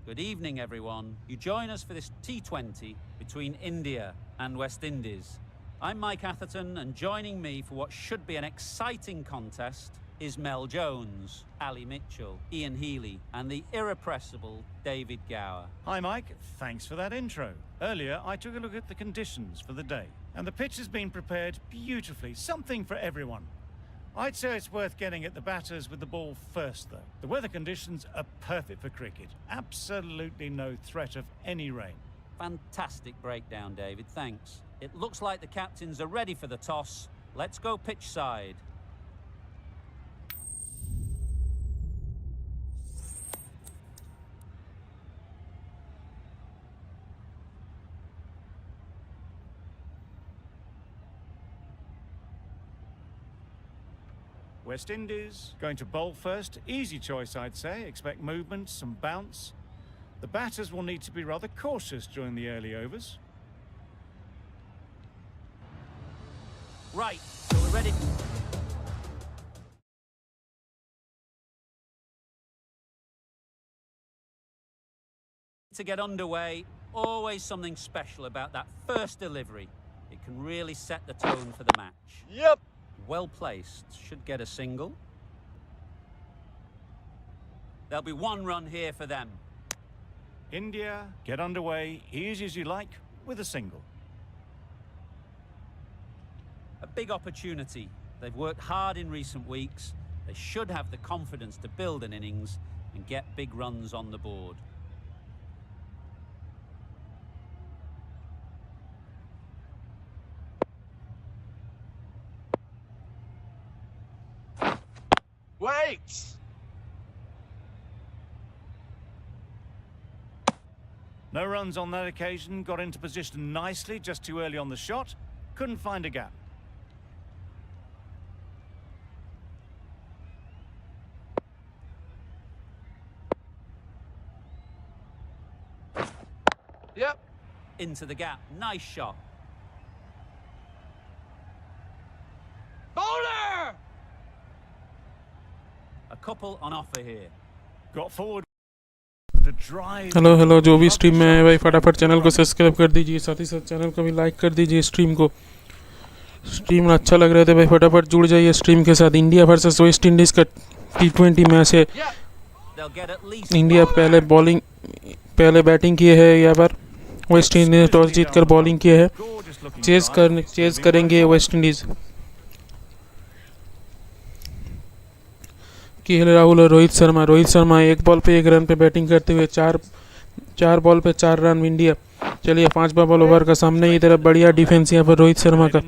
Good evening, everyone. You join us for this T20 between India and West Indies. I'm Mike Atherton, and joining me for what should be an exciting contest is Mel Jones, Ali Mitchell, Ian Healy, and the irrepressible David Gower. Hi, Mike. Thanks for that intro. Earlier, I took a look at the conditions for the day, and the pitch has been prepared beautifully, something for everyone. I'd say it's worth getting at the batters with the ball first, though. The weather conditions are perfect for cricket. Absolutely no threat of any rain. Fantastic breakdown, David. Thanks. It looks like the captains are ready for the toss. Let's go pitch side. West Indies going to bowl first. Easy choice, I'd say. Expect movement, some bounce. The batters will need to be rather cautious during the early overs. Right, so we're ready. To get underway, always something special about that first delivery. It can really set the tone for the match. Yep. Well placed, should get a single. There'll be one run here for them. India get underway, easy as you like, with a single. A big opportunity. They've worked hard in recent weeks. They should have the confidence to build an innings and get big runs on the board. Wait! No runs on that occasion, got into position nicely, just too early on the shot. Couldn't find a gap. Yep. Into the gap, nice shot. Bowler! A couple on offer here. Got forward to drive. Hello जो भी stream में है भाई फटाफट channel को subscribe कर दीजिए, साथ ही साथ चैनल को भी लाइक कर दीजिए। स्ट्रीम में अच्छा लग रहा है भाई फटाफट जुड़ जाइए स्ट्रीम के साथ। इंडिया वर्सेस वेस्ट इंडीज़ का T20 मैच है। इंडिया पहले बैटिंग किए है, यहाँ पर वेस्ट इंडीज ने टॉस जीतकर बॉलिंग किए है। चेज करेंगे वेस्ट इंडीज़। केएल राहुल और रोहित शर्मा एक बॉल पे 1 रन पे बैटिंग करते हुए चार बॉल पे 4 रन इंडिया। चलिए 5वां बॉल ओवर का सामने की तरफ बढ़िया डिफेंस यहाँ पर रोहित शर्मा का।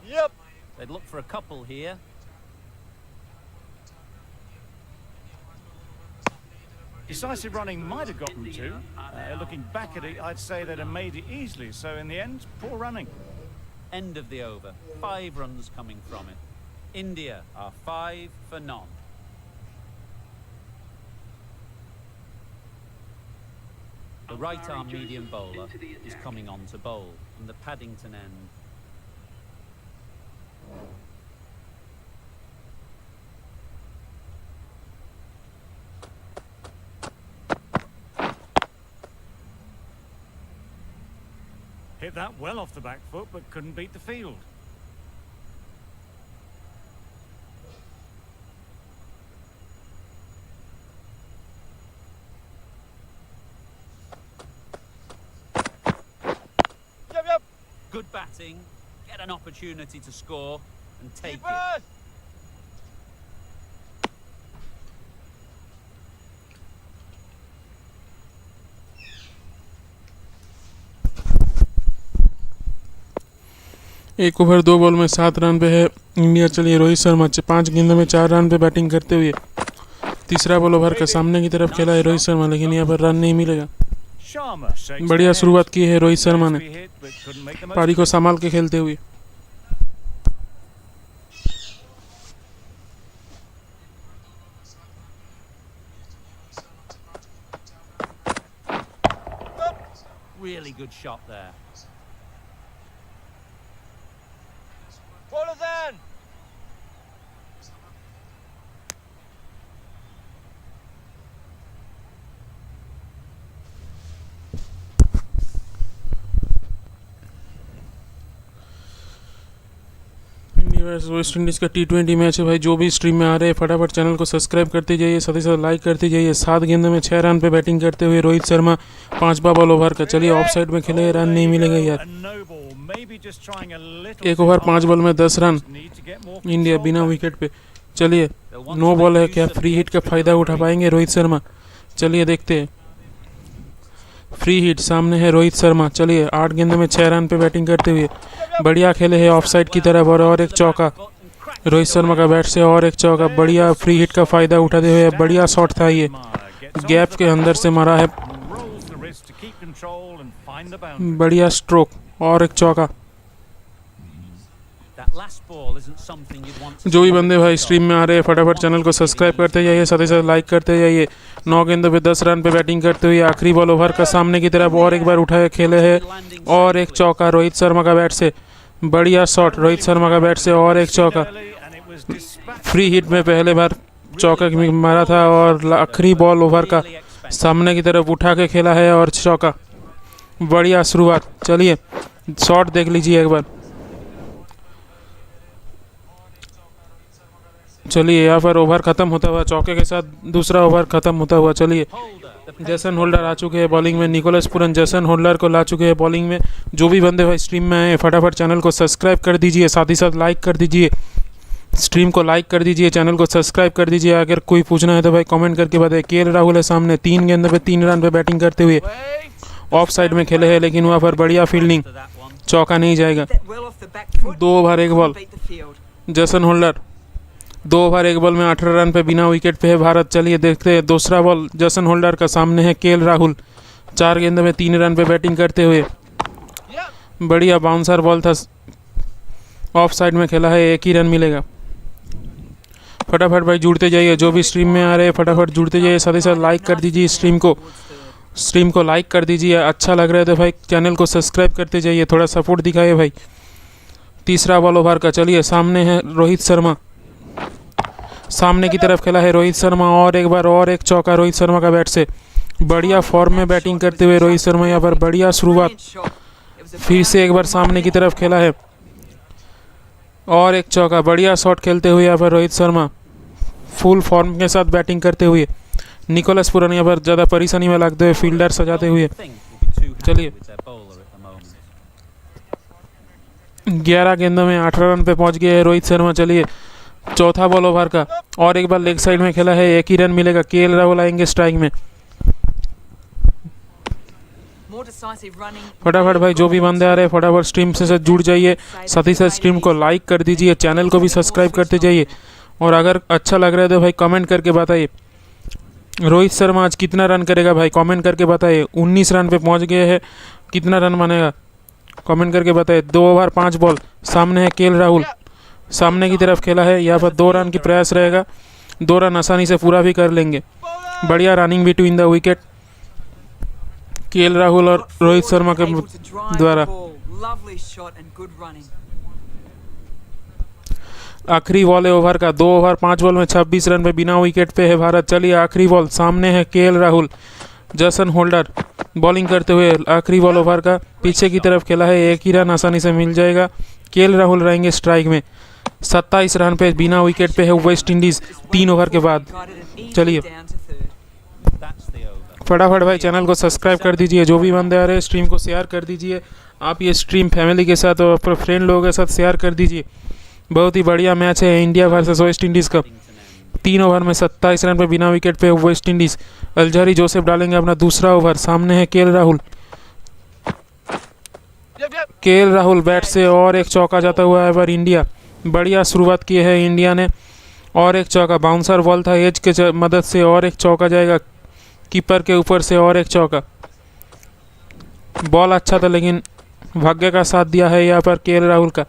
Yep. They'd look for a couple here. Decisive running might have gotten two. Looking back at it, I'd say they'd have made it easily. So in the end, poor running. End of the over. 5 runs coming from it. India are 5 for none. The right arm medium bowler is coming on to bowl from the Paddington end. Hit that well off the back foot, but couldn't beat the field. Yep. Good batting, get an opportunity to score and take it. Keepers! एक over 2 ball में 7 run पे है India. चलिए रोहित शर्मा 5 गेंदों में 4 run पे batting करते हुए तीसरा बॉल ओवर का सामने की तरफ खेला है रोहित शर्मा, लेकिन यहाँ पर रन नहीं मिलेगा। बढ़िया शुरुआत की है रोहित शर्मा ने पारी को संभाल के खेलते हुए। Really good shot there. Versus West Indies का T20 मैच है भाई। जो भी स्ट्रीम में आ रहे हैं फटाफट चैनल को सब्सक्राइब करते जाइए, साथ ही साथ लाइक करते जाइए। 7 गेंदों में 6 रन पे बैटिंग करते हुए रोहित शर्मा 5वां बॉल ओवर का। चलिए ऑफ साइड में खेले, रन नहीं मिलेगा यार। एक ओवर 5 बॉल में 10 रन इंडिया बिना विकेट पे। चलिए 9 बॉल है, क्या फ्री हिट का फ़ायदा उठा पाएंगे रोहित शर्मा? चलिए देखते हैं। फ्री हिट सामने है रोहित शर्मा। चलिए 8 गेंदों में 6 रन पे बैटिंग करते हुए बढ़िया खेले हैं ऑफ साइड की तरफ, और एक चौका रोहित शर्मा का बैट से, और एक चौका। बढ़िया फ्री हिट का फ़ायदा उठाते हुए बढ़िया शॉट था ये, गैप के अंदर से मारा है, बढ़िया स्ट्रोक और एक चौका। जो भी बंदे भाई स्ट्रीम में आ रहे हैं फटाफट चैनल को सब्सक्राइब करते जाइए, साथ ही साथ लाइक करते जाइए। 9 गेंदों पे 10 रन पे बैटिंग करते हुए आखिरी बॉल ओवर का सामने की तरफ, और एक बार उठाए खेले है, और एक चौका रोहित शर्मा का बैट से। बढ़िया शॉट रोहित शर्मा का बैट से, और एक चौका। फ्री हिट में पहले बार चौका मारा था, और आखिरी बॉल ओवर का सामने की तरफ उठा के खेला है और चौका। बढ़िया शुरुआत। चलिए शॉट देख लीजिए एक बार। चलिए यहाँ पर ओवर ख़त्म होता हुआ, चौके के साथ दूसरा ओवर ख़त्म होता हुआ। चलिए जैसन होल्डर आ चुके हैं बॉलिंग में, निकोलस पुरन जैसन होल्डर को ला चुके हैं बॉलिंग में। जो भी बंदे भाई स्ट्रीम में आए फटाफट चैनल को सब्सक्राइब कर दीजिए, साथ ही साथ लाइक कर दीजिए। स्ट्रीम को लाइक कर दीजिए, चैनल को सब्सक्राइब कर दीजिए। अगर कोई पूछना है तो भाई कमेंट करके बताइए। KL राहुल है सामने, 3 गेंदों पे 3 रन पे बैटिंग करते हुए ऑफ साइड में खेले हैं, लेकिन वहाँ पर बढ़िया फील्डिंग, चौका नहीं जाएगा। 2 over 1 ball Jason Holder, 2 over 1 ball में 18 रन पे बिना विकेट पे है भारत। चलिए देखते हैं दूसरा बॉल जैसन होल्डर का। सामने है KL राहुल, 4 गेंदों में 3 रन पे बैटिंग करते हुए। बढ़िया बाउंसर बॉल था, ऑफ साइड में खेला है, 1 ही रन मिलेगा। फटाफट भाई जुड़ते जाइए, जो भी स्ट्रीम में आ रहे हैं फटाफट जुड़ते जाइए, साथ ही साथ लाइक कर दीजिए। स्ट्रीम को लाइक कर दीजिए। अच्छा लग रहा है तो भाई चैनल को सब्सक्राइब करते जाइए, थोड़ा सपोर्ट दिखाइए भाई। तीसरा बॉल ओवर का। चलिए सामने है रोहित शर्मा, सामने की तरफ खेला है रोहित शर्मा, और एक बार और एक चौका रोहित शर्मा का बैट से। बढ़िया फॉर्म में बैटिंग करते हुए रोहित शर्मा यहाँ पर बढ़िया शुरुआत। फिर से एक बार सामने की तरफ खेला है, और एक चौका। बढ़िया शॉट खेलते हुए यहाँ पर रोहित शर्मा फुल फॉर्म के साथ बैटिंग करते हुए। निकोलस पुरन यहाँ पर ज़्यादा परेशानी में लगते हुए फील्डर सजाते हुए। चलिए 11 गेंदों में 18 रन पे पहुँच गए हैं रोहित शर्मा। चलिए चौथा बॉल ओवर का, और एक बार लेग साइड में खेला है, 1 ही रन मिलेगा। KL राहुल आएंगे स्ट्राइक में। फटाफट भाई जो भी बंदे आ रहे हैं फटाफट स्ट्रीम से जुड़ जाइए, साथ ही साथ स्ट्रीम को लाइक कर दीजिए, चैनल को भी सब्सक्राइब करते जाइए। और अगर अच्छा लग रहा है तो भाई कमेंट करके बताइए रोहित शर्मा आज कितना रन करेगा भाई, कमेंट करके बताइए। 19 रन पे पहुंच गए हैं, कितना रन बनेगा कमेंट करके बताइए। 2 ओवर 5 बॉल, सामने है KL राहुल, सामने की तरफ खेला है, यहाँ पर 2 रन की प्रयास रहेगा। 2 रन आसानी से पूरा भी कर लेंगे। बढ़िया running between the wicket KL Rahul और रोहित शर्मा के द्वारा। आखिरी बॉल है ओवर का। 2 ओवर 5 बॉल में 26 रन पे बिना विकेट पे है भारत। चलिए आखिरी बॉल, सामने है KL Rahul, Jason Holder bowling करते हुए। आखिरी बॉल ओवर का, पीछे की तरफ खेला है, 1 ही रन आसानी से मिल जाएगा। KL राहुल रहेंगे स्ट्राइक में। 27 रन पे बिना विकेट पे है वेस्ट इंडीज़ 3 ओवर के बाद। चलिए फटाफट भाई चैनल को सब्सक्राइब कर दीजिए, जो भी बंदे आ रहे हैं स्ट्रीम को शेयर कर दीजिए। आप ये स्ट्रीम फैमिली के साथ और अपने फ्रेंड लोगों के साथ शेयर कर दीजिए। बहुत ही बढ़िया मैच है इंडिया वर्सेस वेस्ट इंडीज़ का। 3 ओवर में 27 रन पे बिना विकेट पे वेस्ट इंडीज़। अल्जारी जोसेफ डालेंगे अपना दूसरा ओवर। सामने है KL Rahul, KL Rahul bat से, और एक चौका जाता हुआ है पर इंडिया। बढ़िया शुरुआत की है इंडिया ने, और एक चौका। बाउंसर बॉल था एज के मदद से, और एक चौका जाएगा कीपर के ऊपर से, और एक चौका। बॉल अच्छा था लेकिन भाग्य का साथ दिया है यहाँ पर KL राहुल का।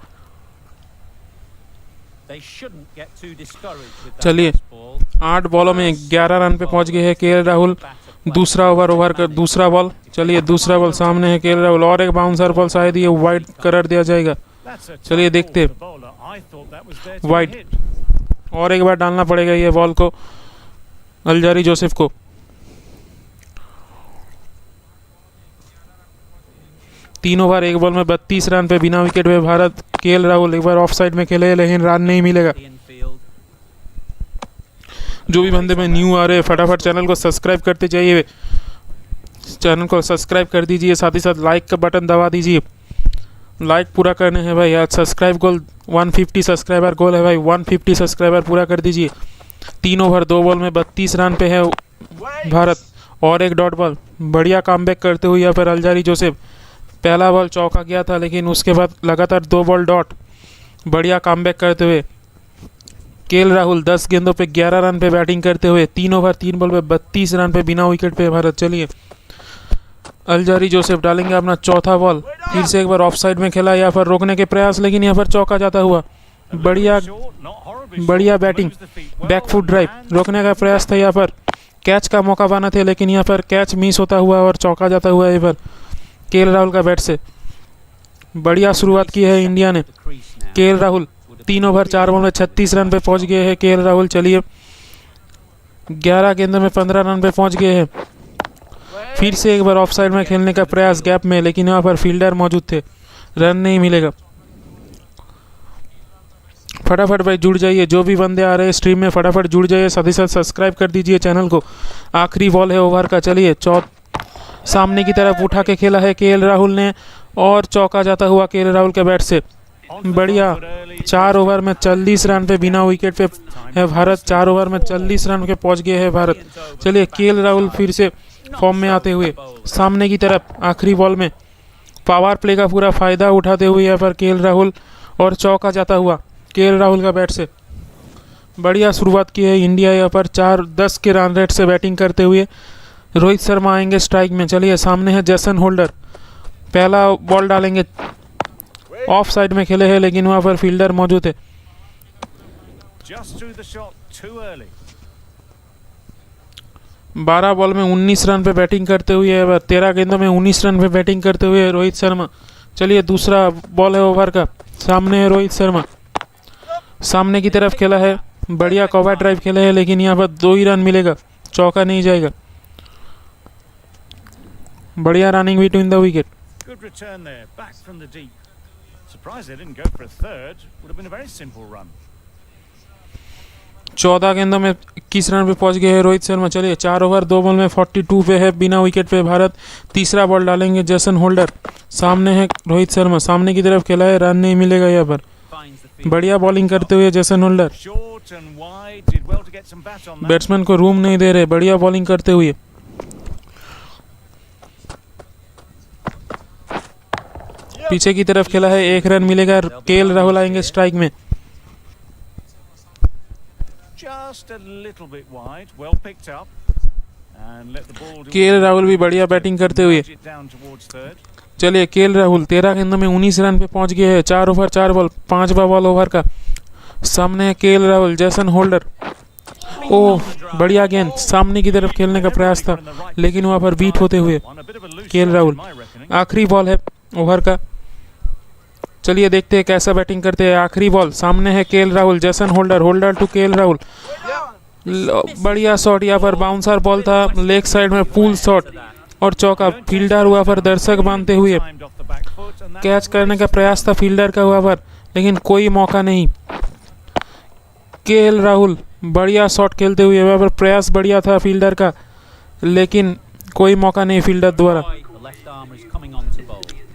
चलिए 8 बॉलों में 11 रन पे पहुंच गए हैं KL राहुल। दूसरा ओवर का दूसरा बॉल। चलिए दूसरा बॉल, सामने है KL राहुल, और एक बाउंसर बॉल, शायद ये वाइड करार दिया जाएगा। चलिए देखते, वाइड, और एक बार डालना पड़ेगा ये बॉल को अल्जारी जोसेफ को। 3 ओवर 1 बॉल में 32 रन पे बिना विकेट पे भारत। केएल राहुल एक बार ऑफ साइड में खेले लेकिन रन नहीं मिलेगा। जो भी बंदे में न्यू आ रहे हैं फटाफट चैनल को सब्सक्राइब करते जाइए, चैनल को सब्सक्राइब कर दीजिए, साथ ही साथ लाइक का बटन दबा दीजिए। लाइक पूरा करने हैं भाई, आज सब्सक्राइब गोल 150 सब्सक्राइबर गोल है भाई, 150 सब्सक्राइबर पूरा कर दीजिए। 3 ओवर 2 बॉल में 32 रन पे है भारत और एक डॉट बॉल। बढ़िया कमबैक करते हुए यहाँ पर अलजारी जोसेफ, पहला बॉल चौका गया था लेकिन उसके बाद लगातार 2 बॉल डॉट, बढ़िया कमबैक करते हुए। केएल राहुल 10 गेंदों पे 11 रन पे बैटिंग करते हुए 3 ओवर 3 बॉल में 32 रन पे बिना विकेट पे भारत। चलिए अलजारी जोसेफ डालेंगे अपना चौथा बॉल, फिर से एक बार ऑफ साइड में खेला, यहाँ पर रोकने के प्रयास लेकिन यहाँ पर चौका जाता हुआ। बढ़िया बैटिंग, बैकफुट ड्राइव, रोकने का प्रयास था, यहाँ पर कैच का मौका बना थे लेकिन यहाँ पर कैच मिस होता हुआ और चौका जाता हुआ यहाँ पर केएल राहुल का बैट से। बढ़िया शुरुआत की है इंडिया ने। केएल राहुल 3 ओवर 4 बॉल में 36 रन पे पहुंच गए हैं केएल राहुल। चलिए 11 गेंदों में 15 रन पे पहुंच गए हैं। फिर से एक बार ऑफ साइड में खेलने का प्रयास गैप में, लेकिन यहाँ पर फील्डर मौजूद थे, रन नहीं मिलेगा। फटाफट भाई जुड़ जाइए, जो भी बंदे आ रहे हैं स्ट्रीम में फटाफट जुड़ जाइए, साथ ही साथ सब्सक्राइब कर दीजिए चैनल को। आखिरी बॉल है ओवर का। चलिए सामने की तरफ उठा के खेला है केएल राहुल ने और चौका जाता हुआ केएल राहुल के बैट से। बढ़िया 4 ओवर में 40 रन पे बिना विकेट पे है भारत। 4 ओवर में 40 रन पे पहुंच गए हैं भारत। चलिए केएल राहुल फिर से फॉर्म में आते हुए सामने की तरफ आखिरी बॉल में पावर प्ले का पूरा फायदा उठाते हुए यहाँ पर केएल राहुल और चौका जाता हुआ केएल राहुल का बैट से। बढ़िया शुरुआत की है इंडिया यहाँ पर 4-10 के रन रेट से बैटिंग करते हुए। रोहित शर्मा आएंगे स्ट्राइक में। चलिए सामने है जेसन होल्डर, पहला बॉल डालेंगे, ऑफ साइड में खेले हैं लेकिन वहाँ पर फील्डर मौजूद है। 12 बॉल में 19 रन पे बैटिंग करते हुए 13 गेंदों में 19 रन पे बैटिंग करते हुए रोहित शर्मा। चलिए दूसरा बॉल है ओवर का, सामने है रोहित शर्मा, सामने की तरफ खेला है, बढ़िया कवर ड्राइव खेले है लेकिन यहाँ पर 2 ही रन मिलेगा, चौका नहीं जाएगा। बढ़िया running between the wicket. Good return there, back from the deep. Surprised they didn't go for a third. Would have been a very simple run. 14 गेंदों में 21 रन पे पहुंच गए हैं रोहित शर्मा। चलिए 4 ओवर 2 बॉल में 42 पे है बिना विकेट पे भारत। तीसरा बॉल डालेंगे जेसन होल्डर, सामने है रोहित शर्मा, सामने की तरफ खेला है, रन नहीं मिलेगा यहाँ पर। बढ़िया बॉलिंग करते हुए जेसन होल्डर, बैट्समैन को रूम नहीं दे रहे, बढ़िया बॉलिंग करते हुए। पीछे की तरफ खेला है, 1 रन मिलेगा। केएल राहुल आएंगे स्ट्राइक में। केएल राहुल भी बढ़िया बैटिंग करते हुए। चलिए केएल राहुल 13 गेंदों में 19 रन पे पहुंच गए हैं। 4 ओवर 4 बॉल, 5वां बॉल ओवर का। सामने है केएल राहुल, जेसन होल्डर। ओह बढ़िया गेंद, सामने की तरफ खेलने का प्रयास था लेकिन वहां पर बीट होते हुए केएल राहुल। आखिरी बॉल है ओवर का। चलिए देखते हैं कैसा बैटिंग करते हैं। आखिरी बॉल, सामने है KL Rahul, Jason Holder, Holder to KL Rahul. बढ़िया शॉट, यहाँ पर बाउंसर बॉल था, लेग साइड में पुल शॉट और चौका। फील्डर हुआ पर दर्शक बांधते हुए कैच करने का प्रयास था फील्डर का हुआ पर, लेकिन कोई मौका नहीं। केएल राहुल बढ़िया शॉट खेलते हुए, वहाँ पर प्रयास बढ़िया था फील्डर का लेकिन कोई मौका नहीं फील्डर द्वारा।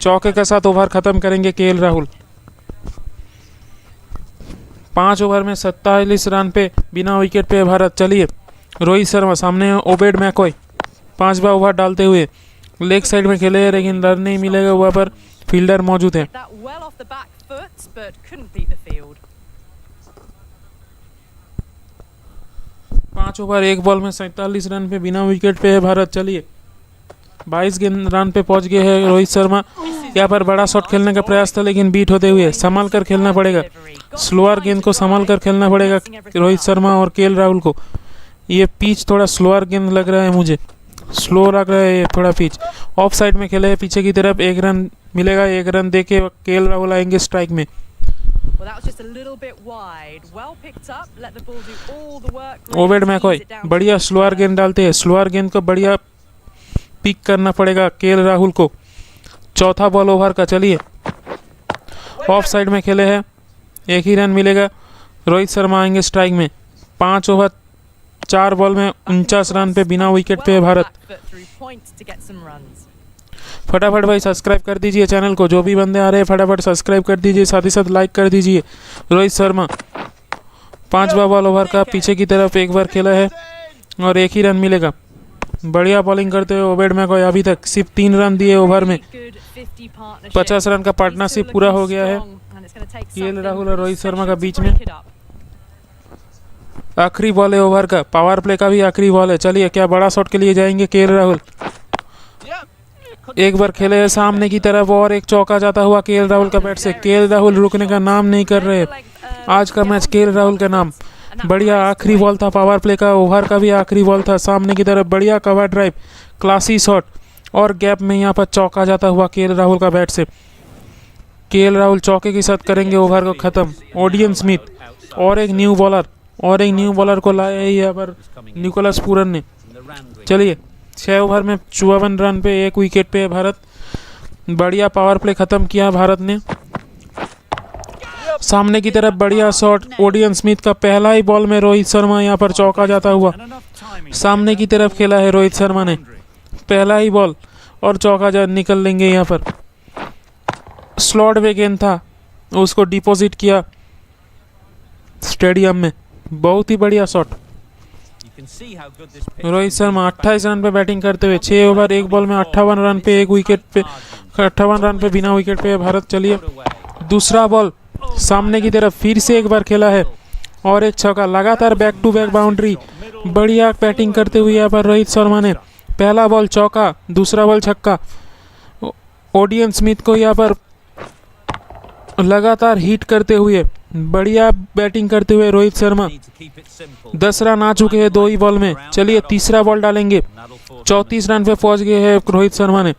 चौके के साथ ओवर खत्म करेंगे केएल राहुल। 5 ओवर में 47 रन पे बिना विकेट पे भारत। चलिए रोहित शर्मा, सामने ओबेड मैकॉय, 5वां ओवर डालते हुए लेग साइड में खेले लेकिन रन नहीं मिलेगा, वहाँ पर फील्डर मौजूद है। 5 ओवर 1 बॉल में 47 रन पे बिना विकेट पे है भारत। चलिए 22 रन पे पहुंच गए हैं रोहित शर्मा। यहाँ पर बड़ा शॉट खेलने का प्रयास था लेकिन बीट होते हुए। संभाल कर खेलना पड़ेगा, स्लोअर गेंद को संभाल कर खेलना पड़ेगा रोहित शर्मा और केएल राहुल को। ये पिच थोड़ा स्लोअर गेंद लग रहा है मुझे, स्लो लग रहा है ये थोड़ा पिच। ऑफ साइड में खेले है पीछे की तरफ, 1 रन मिलेगा। 1 रन दे के केएल राहुल आएंगे स्ट्राइक में। ओबेड मैकॉय बढ़िया स्लोअर गेंद डालते हैं, स्लोअर गेंद को बढ़िया पिक करना पड़ेगा केएल राहुल को। चौथा बॉल ओवर का। चलिए ऑफ साइड में खेले हैं, एक ही रन मिलेगा। रोहित शर्मा आएंगे स्ट्राइक में। 5 ओवर 4 बॉल में 49 रन पे बिना विकेट पे भारत। फटाफट भाई सब्सक्राइब कर दीजिए चैनल को, जो भी बंदे आ रहे हैं फटाफट सब्सक्राइब कर दीजिए, साथ ही साथ लाइक कर दीजिए। रोहित शर्मा 5वां बॉल ओवर का, पीछे की तरफ एक बार खेला है और एक ही रन मिलेगा। बढ़िया बॉलिंग करते हुए ओबेड मैकॉय अभी तक सिर्फ 3 रन दिए ओवर में। 50 रन का पार्टनरशिप पूरा हो गया है केएल राहुल और रोहित शर्मा का बीच में। आखिरी बॉल है ओवर का, पावर प्ले का भी आखिरी बॉल है। चलिए क्या बड़ा शॉट के लिए जाएंगे केएल राहुल। एक बार खेले है सामने की तरफ और एक चौका जाता हुआ केएल राहुल का बैट से। केएल राहुल रुकने का नाम नहीं कर रहे। आज का मैच केएल राहुल का नाम। बढ़िया आखिरी बॉल था पावर प्ले का, ओवर का भी आखिरी बॉल था। सामने की तरफ बढ़िया कवर ड्राइव, क्लासी शॉट और गैप में यहाँ पर चौका जाता हुआ केएल राहुल का बैट से। केएल राहुल चौके के साथ करेंगे ओवर को खत्म। ओडियन स्मिथ और एक न्यू बॉलर को लाया है यहाँ पर निकोलस पूरन ने। चलिए 6 ओवर में 54 रन पे 1 विकेट पे भारत। बढ़िया पावर प्ले खत्म किया भारत ने। सामने की तरफ बढ़िया शॉट ओडियन स्मिथ का, पहला ही बॉल में रोहित शर्मा यहाँ पर चौका जाता हुआ। सामने की तरफ खेला है रोहित शर्मा ने, पहला ही बॉल और चौका जा निकल लेंगे यहाँ पर। स्लॉट में गेंद था, उसको डिपॉजिट किया स्टेडियम में। बहुत ही बढ़िया शॉट। रोहित शर्मा 28 रन पे बैटिंग करते हुए 6 ओवर 1 बॉल में 58 रन पे 1 विकेट पे 58 रन पे बिना विकेट पे भारत। चलिए दूसरा बॉल सामने की तरफ फिर से एक बार खेला है और एक छक्का, लगातार बैक टू बैक बाउंड्री। बढ़िया बैटिंग करते हुए यहाँ पर रोहित शर्मा ने। पहला बॉल चौका, दूसरा बॉल छक्का। ओडियन स्मिथ को यहाँ पर लगातार हिट करते हुए बढ़िया बैटिंग करते हुए रोहित शर्मा। 10 रन आ चुके हैं 2 ही बॉल में। चलिए तीसरा बॉल डालेंगे। 34 रन पे पहुंच गए हैं रोहित शर्मा ने।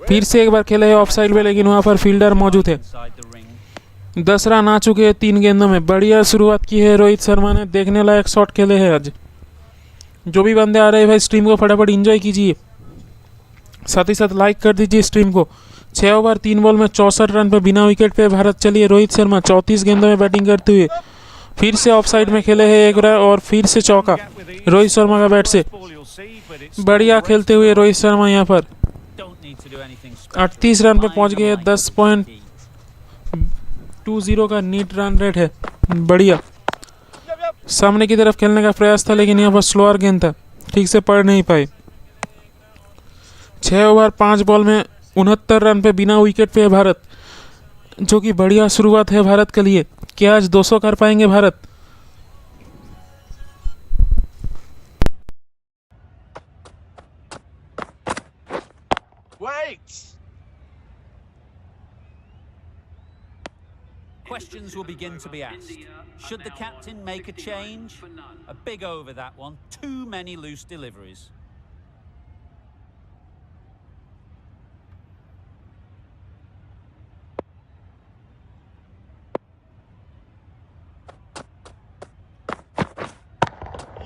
फिर से एक बार खेले है ऑफ साइड में, लेकिन वहां पर फील्डर मौजूद है। 10 रन आ चुके हैं 3 गेंदों में। बढ़िया शुरुआत की है रोहित शर्मा ने, देखने लायक शॉट खेले हैं आज। जो भी बंदे आ रहे हैं भाई स्ट्रीम को फटाफट एंजॉय कीजिए, साथ ही साथ लाइक कर दीजिए स्ट्रीम को। 6 ओवर 3 बॉल में 64 रन पे बिना विकेट पे भारत। चलिए रोहित शर्मा 34 गेंदों में बैटिंग करते हुए फिर से ऑफ साइड में खेले हैं एक रन और फिर से चौका रोहित शर्मा का बैट से। बढ़िया खेलते हुए रोहित शर्मा यहाँ पर 38 रन पे पहुंच गए। 10.20 का नीट रन रेट है। बढ़िया सामने की तरफ खेलने का प्रयास था, लेकिन यहाँ पर स्लोअर गेंद था, ठीक से पढ़ नहीं पाए। 6 ओवर 5 बॉल में 69 रन पे बिना विकेट पे है भारत, जो कि बढ़िया शुरुआत है भारत के लिए। क्या आज 200 कर पाएंगे Bharat? Questions will begin to be asked. Should the captain make a change? A big over that one. Too many loose deliveries.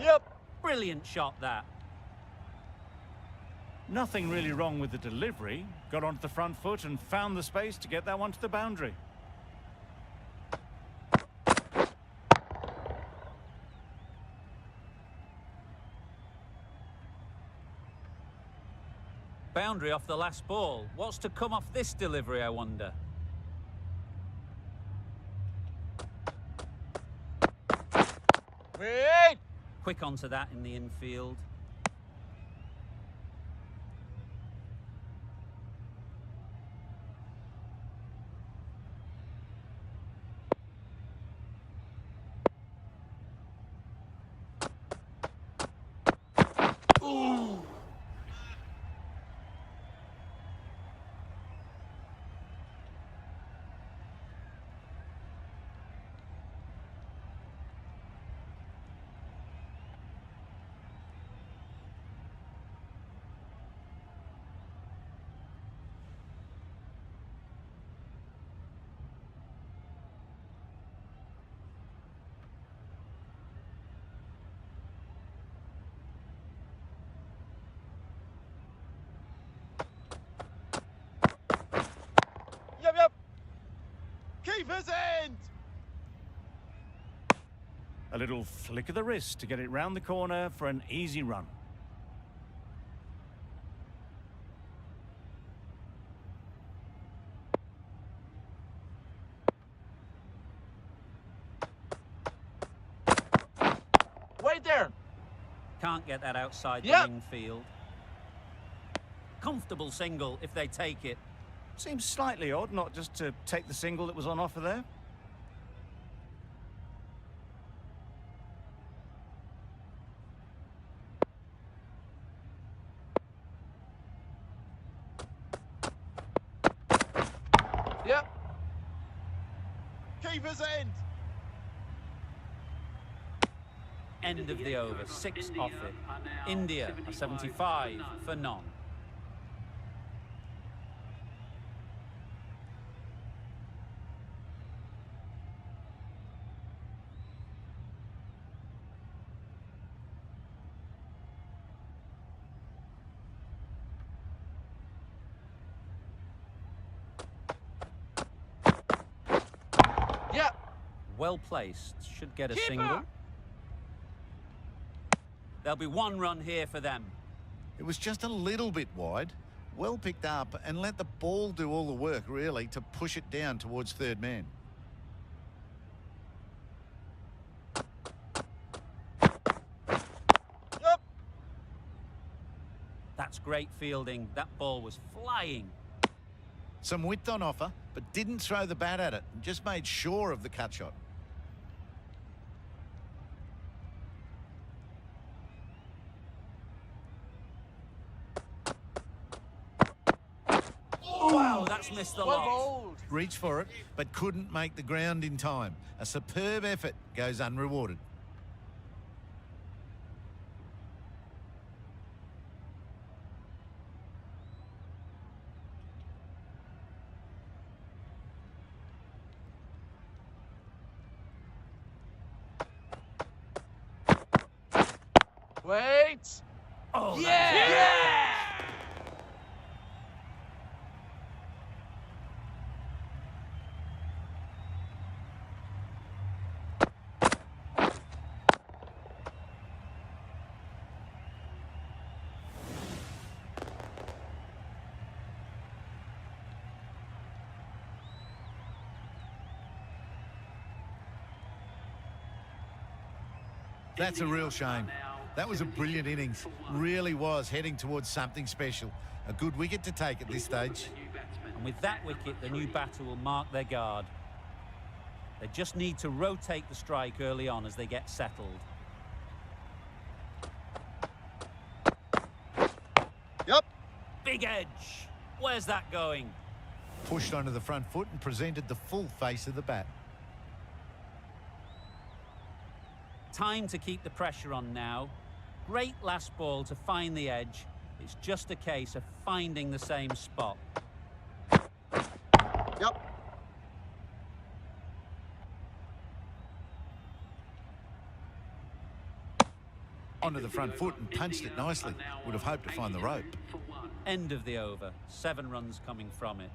Yep. Brilliant shot that. Nothing really wrong with the delivery. Got onto the front foot and found the space to get that one to the boundary. Boundary off the last ball. What's to come off this delivery, I wonder? Wait. Quick onto that in the infield. A little flick of the wrist to get it round the corner for an easy run. Wait there. Can't get that outside the Yep. ring field. Comfortable single if they take it. Seems slightly odd not just to take the single that was on offer there. Yep. Keeper's end. End of the over, 6 off it. India are 75 for none. Yep. Well placed, should get a Keeper! single. There'll be 1 run here for them. It was just a little bit wide. Well picked up and let the ball do all the work, really, to push it down towards third man. Yep. That's great fielding. That ball was flying. Some width on offer, but didn't throw the bat at it and just made sure of the cut shot. Wow, that's missed the Well lot. bowled. Reached for it, but couldn't make the ground in time. A superb effort goes unrewarded. Wait. Oh, Yeah. That's a real shame. That was a brilliant innings. Really was heading towards something special. A good wicket to take at this stage. And with that wicket, the new batter will mark their guard. They just need to rotate the strike early on as they get settled. Yep. Big edge. Where's that going? Pushed onto the front foot and presented the full face of the bat. Time to keep the pressure on now. Great last ball to find the edge. It's just a case of finding the same spot. Yep. Onto the front foot and punched it nicely. Would have hoped to find the rope. End of the over. 7 runs coming from it.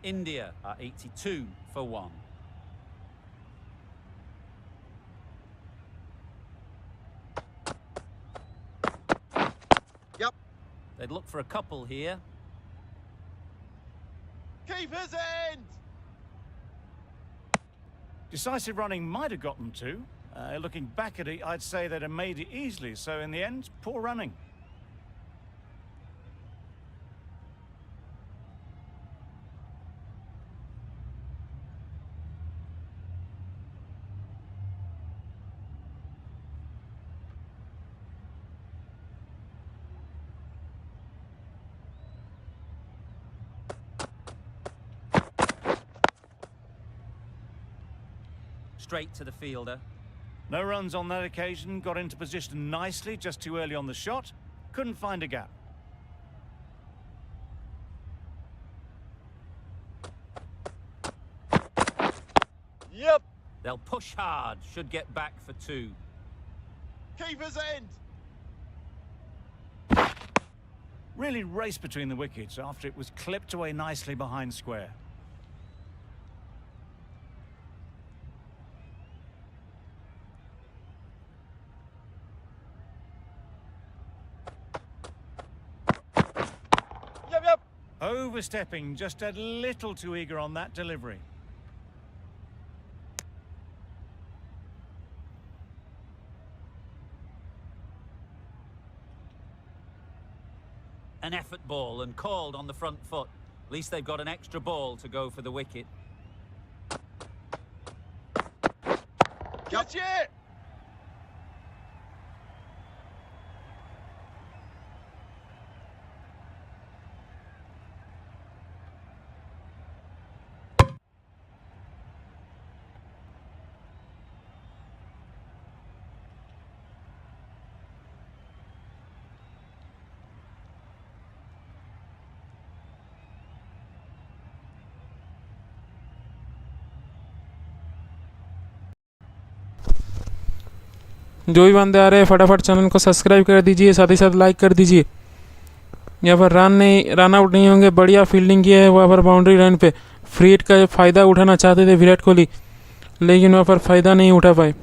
India are 82 for 1. Yep. They'd look for a couple here. Keeper's end. Decisive running might have gotten 2. Looking back at it, I'd say they'd have made it easily. So in the end, poor running. Straight to the fielder. No runs on that occasion. Got into position nicely, just too early on the shot. Couldn't find a gap. Yep. They'll push hard. Should get back for 2. Keeper's end. Really raced between the wickets after it was clipped away nicely behind square. Overstepping, just a little too eager on that delivery. An effort ball and called on the front foot. At least they've got an extra ball to go for the wicket. Catch it! जो भी बंदे आ रहे हैं फटाफट channel को subscribe कर दीजिए, साथ ही साथ लाइक कर दीजिए। यहाँ पर रन आउट नहीं होंगे। बढ़िया फील्डिंग की है वहाँ पर बाउंड्री लाइन पे। फ्री हिट का फ़ायदा उठाना चाहते थे विराट कोहली, लेकिन वहाँ पर फ़ायदा नहीं उठा पाए।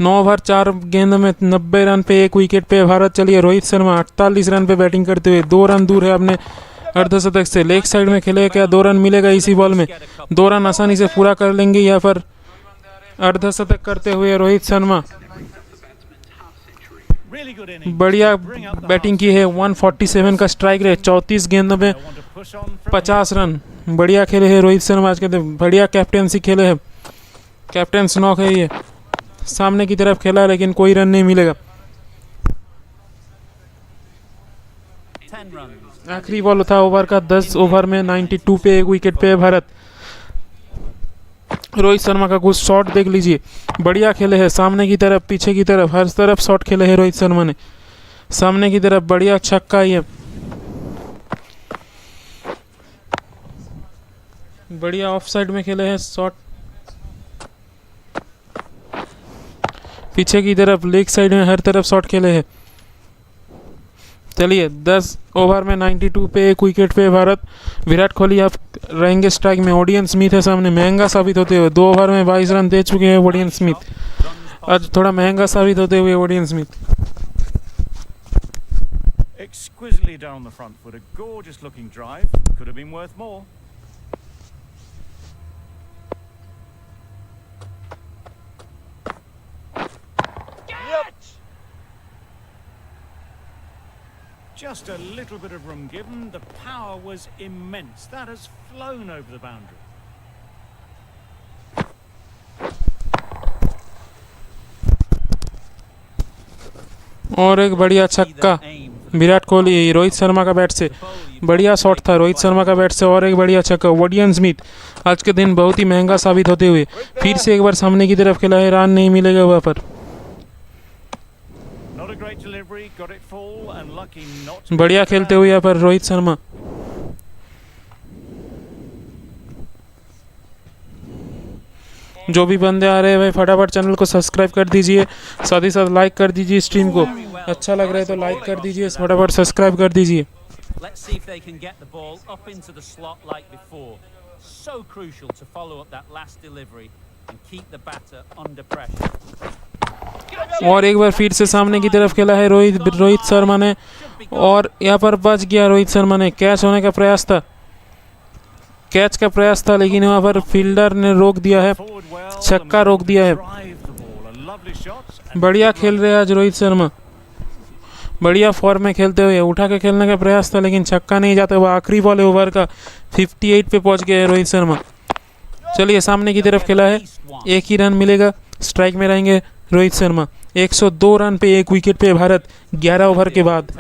9 ओवर 4 गेंद में 90 रन पे 1 विकेट पे भारत। चलिए रोहित शर्मा 48 रन पे बैटिंग करते हुए 2 रन दूर है अपने अर्धशतक से। लेग साइड में खेले, क्या 2 रन मिलेगा इसी बॉल में? 2 रन आसानी से पूरा कर लेंगे यहाँ पर अर्धशतक करते हुए रोहित शर्मा। बढ़िया बैटिंग की है। 147 का स्ट्राइक रेट, 34 गेंदों में 50 रन। बढ़िया खेले हैं रोहित शर्मा आज के दिन। बढ़िया कैप्टेंसी खेले हैं। कैप्टन नॉक है ये। सामने की तरफ खेला लेकिन कोई रन नहीं मिलेगा। आखिरी बॉल था ओवर का। 10 ओवर में 92 पे 1 विकेट पे भारत। रोहित शर्मा का कुछ शॉट देख लीजिए। बढ़िया खेले हैं। सामने की तरफ, पीछे की तरफ, हर तरफ शॉट खेले हैं रोहित शर्मा ने। सामने की तरफ बढ़िया छक्का ये। बढ़िया ऑफ साइड में खेले हैं शॉट। पीछे की तरफ, लेग साइड में, हर तरफ शॉट खेले हैं। चलिए 10 ओवर में 92 पे 1 विकेट पे भारत। विराट कोहली अब रहेंगे स्ट्राइक में। ओडियन स्मिथ है सामने, महंगा साबित होते हुए। 2 ओवर में 22 रन दे चुके हैं ओडियन स्मिथ। आज थोड़ा महंगा साबित होते हुए Odean Smith. Exquisitely down the front foot, a gorgeous looking drive. Could have been worth more. Just a little bit of room given. The power was immense. That has flown over the boundary. और एक बढ़िया छक्का विराट कोहली, रोहित शर्मा का bat से। बढ़िया shot था रोहित शर्मा का bat से। और एक बढ़िया छक्का। ओडियन स्मिथ आज के दिन बहुत ही महंगा साबित होते हुए फिर से एक बार सामने की तरफ खेला है। रन नहीं मिलेगा वहाँ पर। बढ़िया खेलते हुए यहाँ पर रोहित शर्मा। जो भी बंदे आ रहे हैं भाई फटाफट चैनल को सब्सक्राइब कर दीजिए, साथ ही साथ लाइक कर दीजिए। स्ट्रीम को अच्छा लग रहा है तो लाइक कर दीजिए, फटाफट सब्सक्राइब कर दीजिए। Let's see if they can get the ball up into the slot like before. So crucial to follow up that last delivery and keep the batter under pressure. और एक बार फिर से सामने की तरफ खेला है रोहित शर्मा ने। और यहाँ पर बच गया रोहित शर्मा ने। कैच होने का प्रयास था, कैच का प्रयास था, लेकिन वहाँ पर फील्डर ने रोक दिया है। छक्का रोक दिया है। बढ़िया खेल रहे आज रोहित शर्मा। बढ़िया फॉर्म में खेलते हुए उठा के खेलने का प्रयास था, लेकिन छक्का नहीं जाता हुआ। आखिरी बॉल है ओवर का। 58 पे पहुंच गए रोहित शर्मा। चलिए सामने की तरफ खेला है। 1 ही रन मिलेगा। स्ट्राइक में रहेंगे रोहित शर्मा। 102 रन पे 1 विकेट पे भारत 11 ओवर के बाद।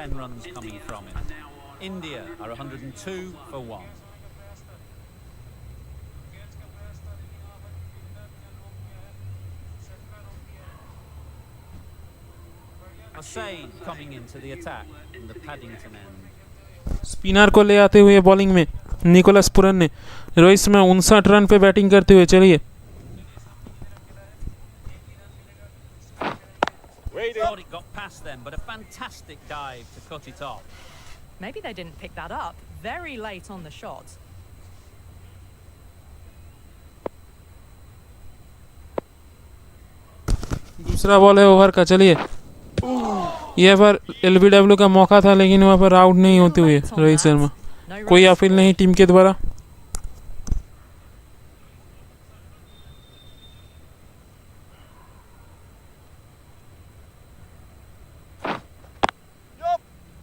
India are 102 for 1. Hussain coming into the attack from the Paddington end. Spinner को ले आते हुए बॉलिंग में निकोलस पुरन ने। रोहित शर्मा 59 रन पे बैटिंग करते हुए। चलिए Thought it got past them, but a fantastic dive to cut it off. Maybe they didn't pick that up. Very late on the shot. दूसरा बॉल है ओवर का। चलिए ये बार एलबीडब्ल्यू का मौका था लेकिन वहाँ पर आउट नहीं होते हुए रोहित शर्मा. No कोई runs अपील scored. नहीं टीम के द्वारा. Yup.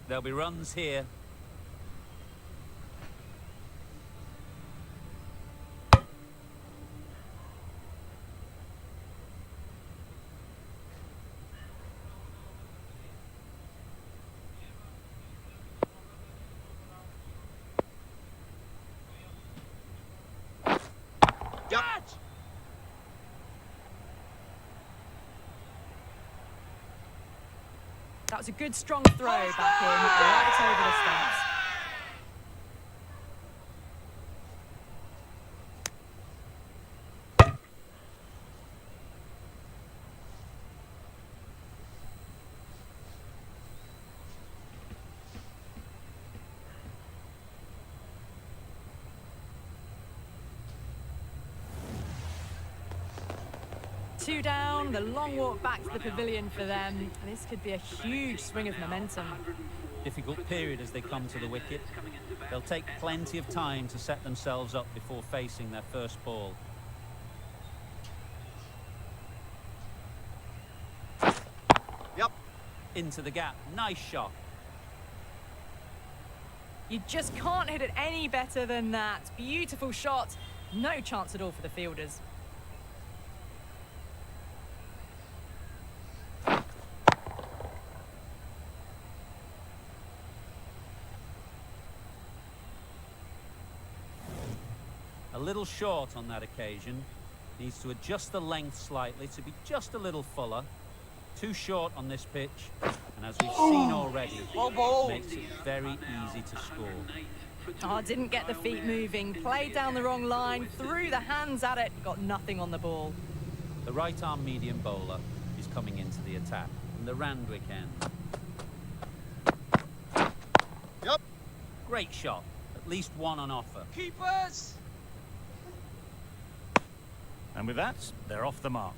There'll be runs here. Yup. That was a good strong throw back in, right over the stumps. Two down, the long walk back to the pavilion for them. This could be a huge swing of momentum. Difficult period as they come to the wicket. They'll take plenty of time to set themselves up before facing their first ball. Yep. Into the gap. Nice shot. You just can't hit it any better than that. Beautiful shot. No chance at all for the fielders. A little short on that occasion. Needs to adjust the length slightly to be just a little fuller. Too short on this pitch, and as we've seen already, makes it very easy to score. Oh, didn't get the feet moving, played down the wrong line, threw the hands at it, got nothing on the ball. The right-arm medium bowler is coming into the attack from the Randwick end. Yep. Great shot, at least one on offer. Keepers. And with that, they're off the mark.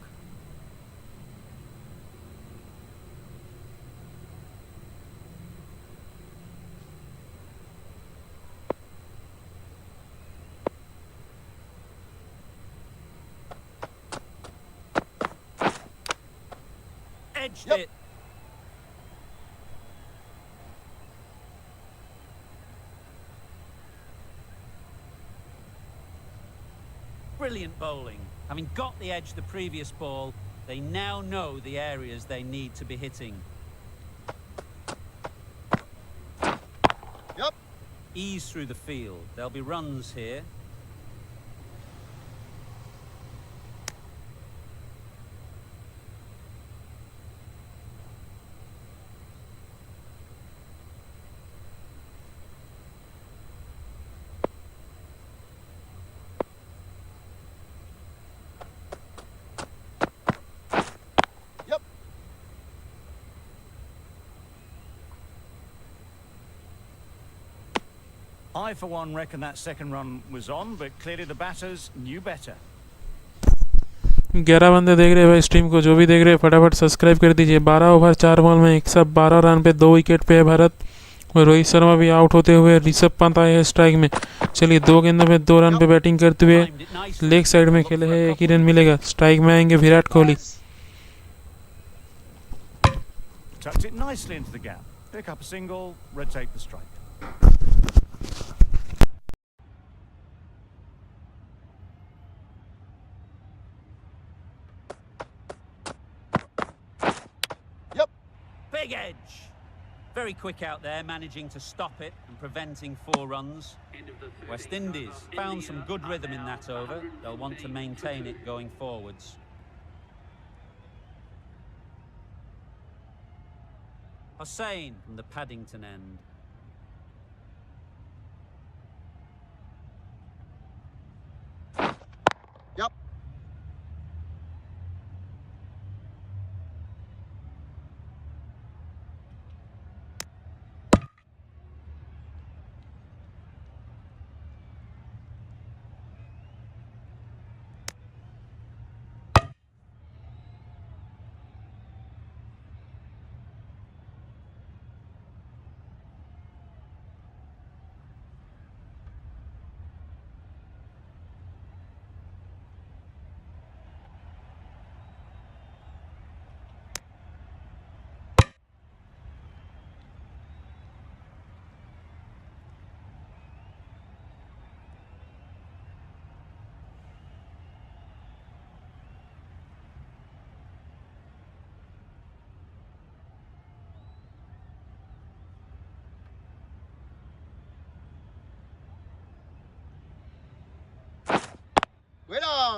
Edged Yep. it. Brilliant bowling. Having got the edge the previous ball, they now know the areas they need to be hitting. Yep. Ease through the field. There'll be runs here. Yep. I, for one, reckon that second run was on, but clearly the batters knew better. 11 बंदे देख रहे हैं भाई stream को. जो भी देख रहे हैं फटाफट सब्सक्राइब कर दीजिए. 12 ओवर 4 बॉल में 112 रन पे 2 विकेट पे है भारत. और रोहित शर्मा भी आउट होते हुए. ऋषभ पंत आए हैं स्ट्राइक में. चलिए 2 गेंदों में 2 रन पे बैटिंग करते हुए लेग साइड में खेले हैं. 1 ही रन मिलेगा. स्ट्राइक में आएंगे Virat Kohli. Tucked it nicely into the gap. Pick up a single, rotate the strike. Yep. Big edge. Very quick out there, managing to stop it and preventing 4 runs. West Indies found some good rhythm in that over. They'll want to maintain it going forwards. Hussain from the Paddington end. Yep.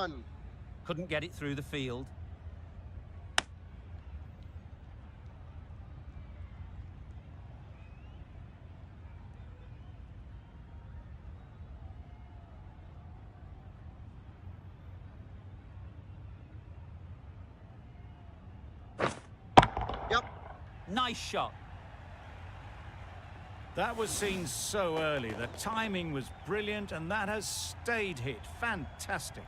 1. Couldn't get it through the field. Yep. Nice shot. That was seen so early. The timing was brilliant, and that has stayed hit. Fantastic.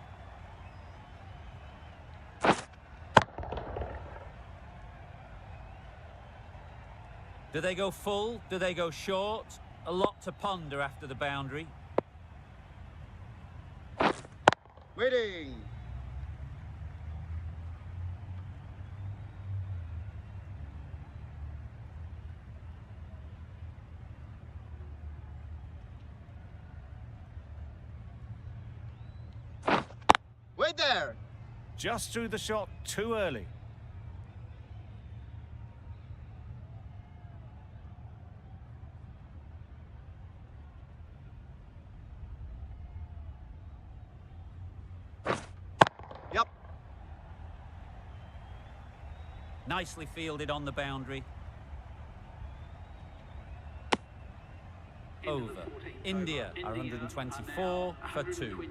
Do they go full? Do they go short? A lot to ponder after the boundary. Waiting. Wait there. Just threw the shot too early. Yep. Nicely fielded on the boundary. Over. India are 124 for 2.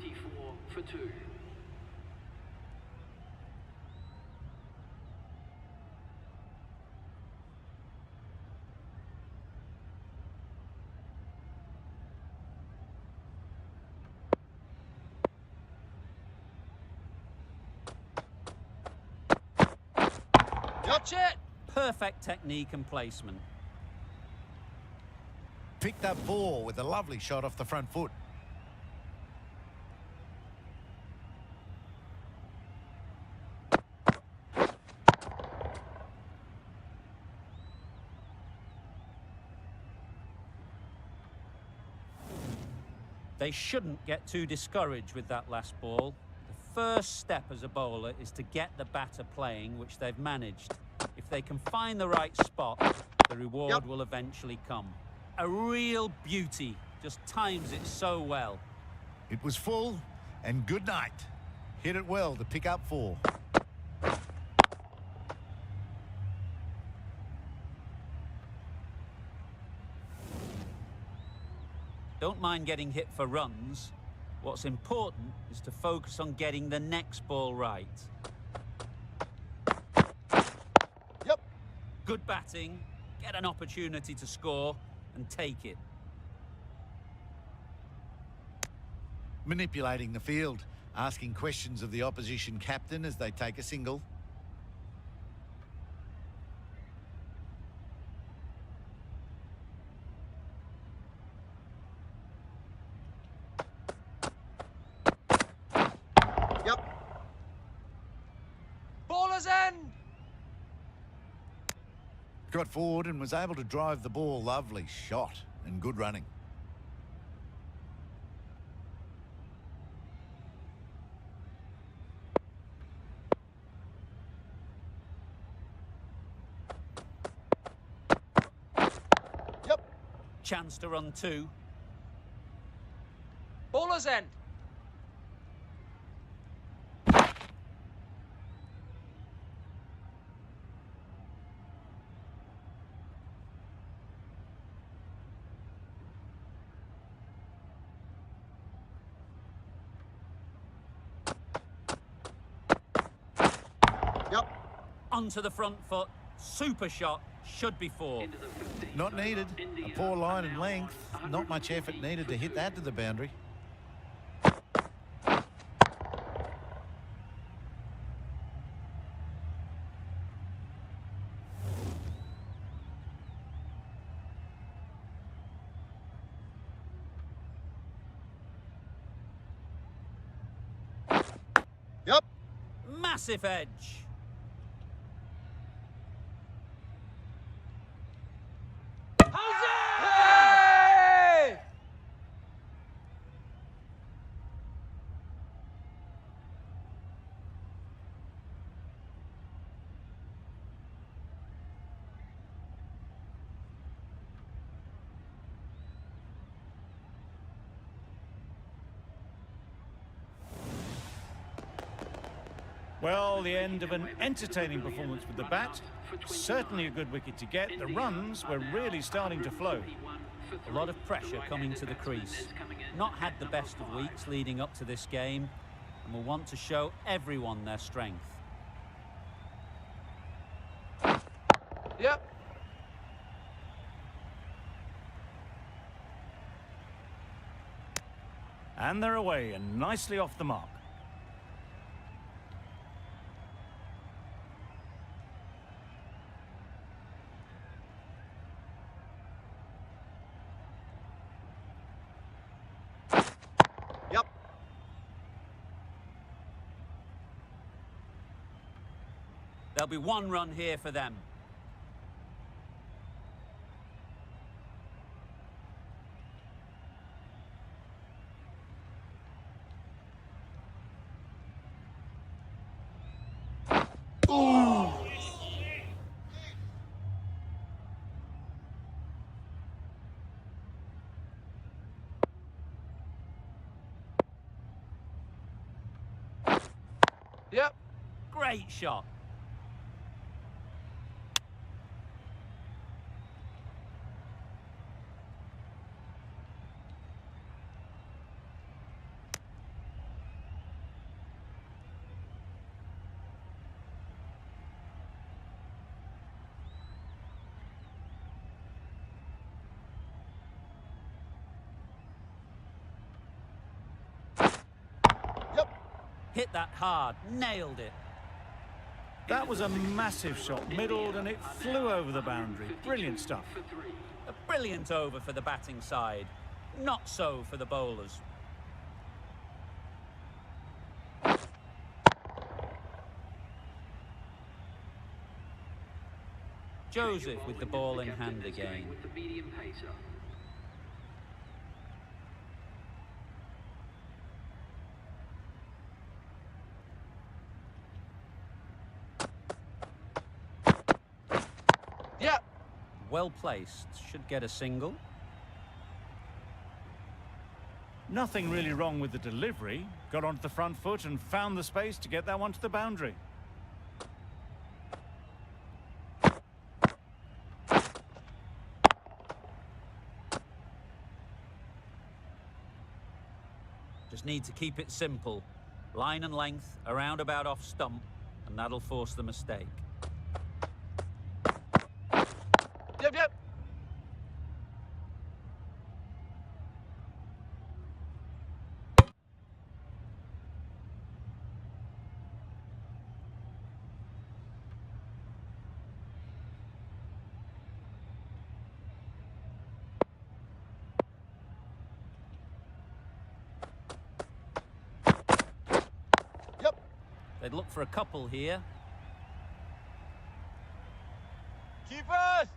Watch it. Perfect technique and placement. Picked up 4 with a lovely shot off the front foot. They shouldn't get too discouraged with that last ball. The first step as a bowler is to get the batter playing, which they've managed. If they can find the right spot, the reward will eventually come. A real beauty, just times it so well. It was full, and good night. Hit it well to pick up 4. Don't mind getting hit for runs. What's important is to focus on getting the next ball right. Yep. Good batting, get an opportunity to score and take it. Manipulating the field, asking questions of the opposition captain as they take a single. Yep. Baller's end. Got forward and was able to drive the ball. Lovely shot and good running. Yep. Chance to run 2. Baller's end. Yep. Onto the front foot. Super shot. Should be 4. Not needed. A poor line and length. Not much effort needed to hit that to the boundary. Yep. Massive edge. Hey! Well, the end of an entertaining performance with the bat. Certainly a good wicket to get. The runs were really starting to flow. A lot of pressure coming to the crease. Not had the best of weeks leading up to this game, and will want to show everyone their strength. Yep. And they're away and nicely off the mark. Yep. There'll be one run here for them. Yep. Great shot. Hit that hard, nailed it. That was a massive shot, middled, and it flew over the boundary. Brilliant stuff. A brilliant over for the batting side. Not so for the bowlers. Joseph with the ball in hand again. Yep. Well placed, should get a single. Nothing really wrong with the delivery. Got onto the front foot and found the space to get that one to the boundary. Just need to keep it simple. Line and length, around about off stump, and that'll force the mistake. Yep, yep. Yep. They'd look for a couple here. Keepers.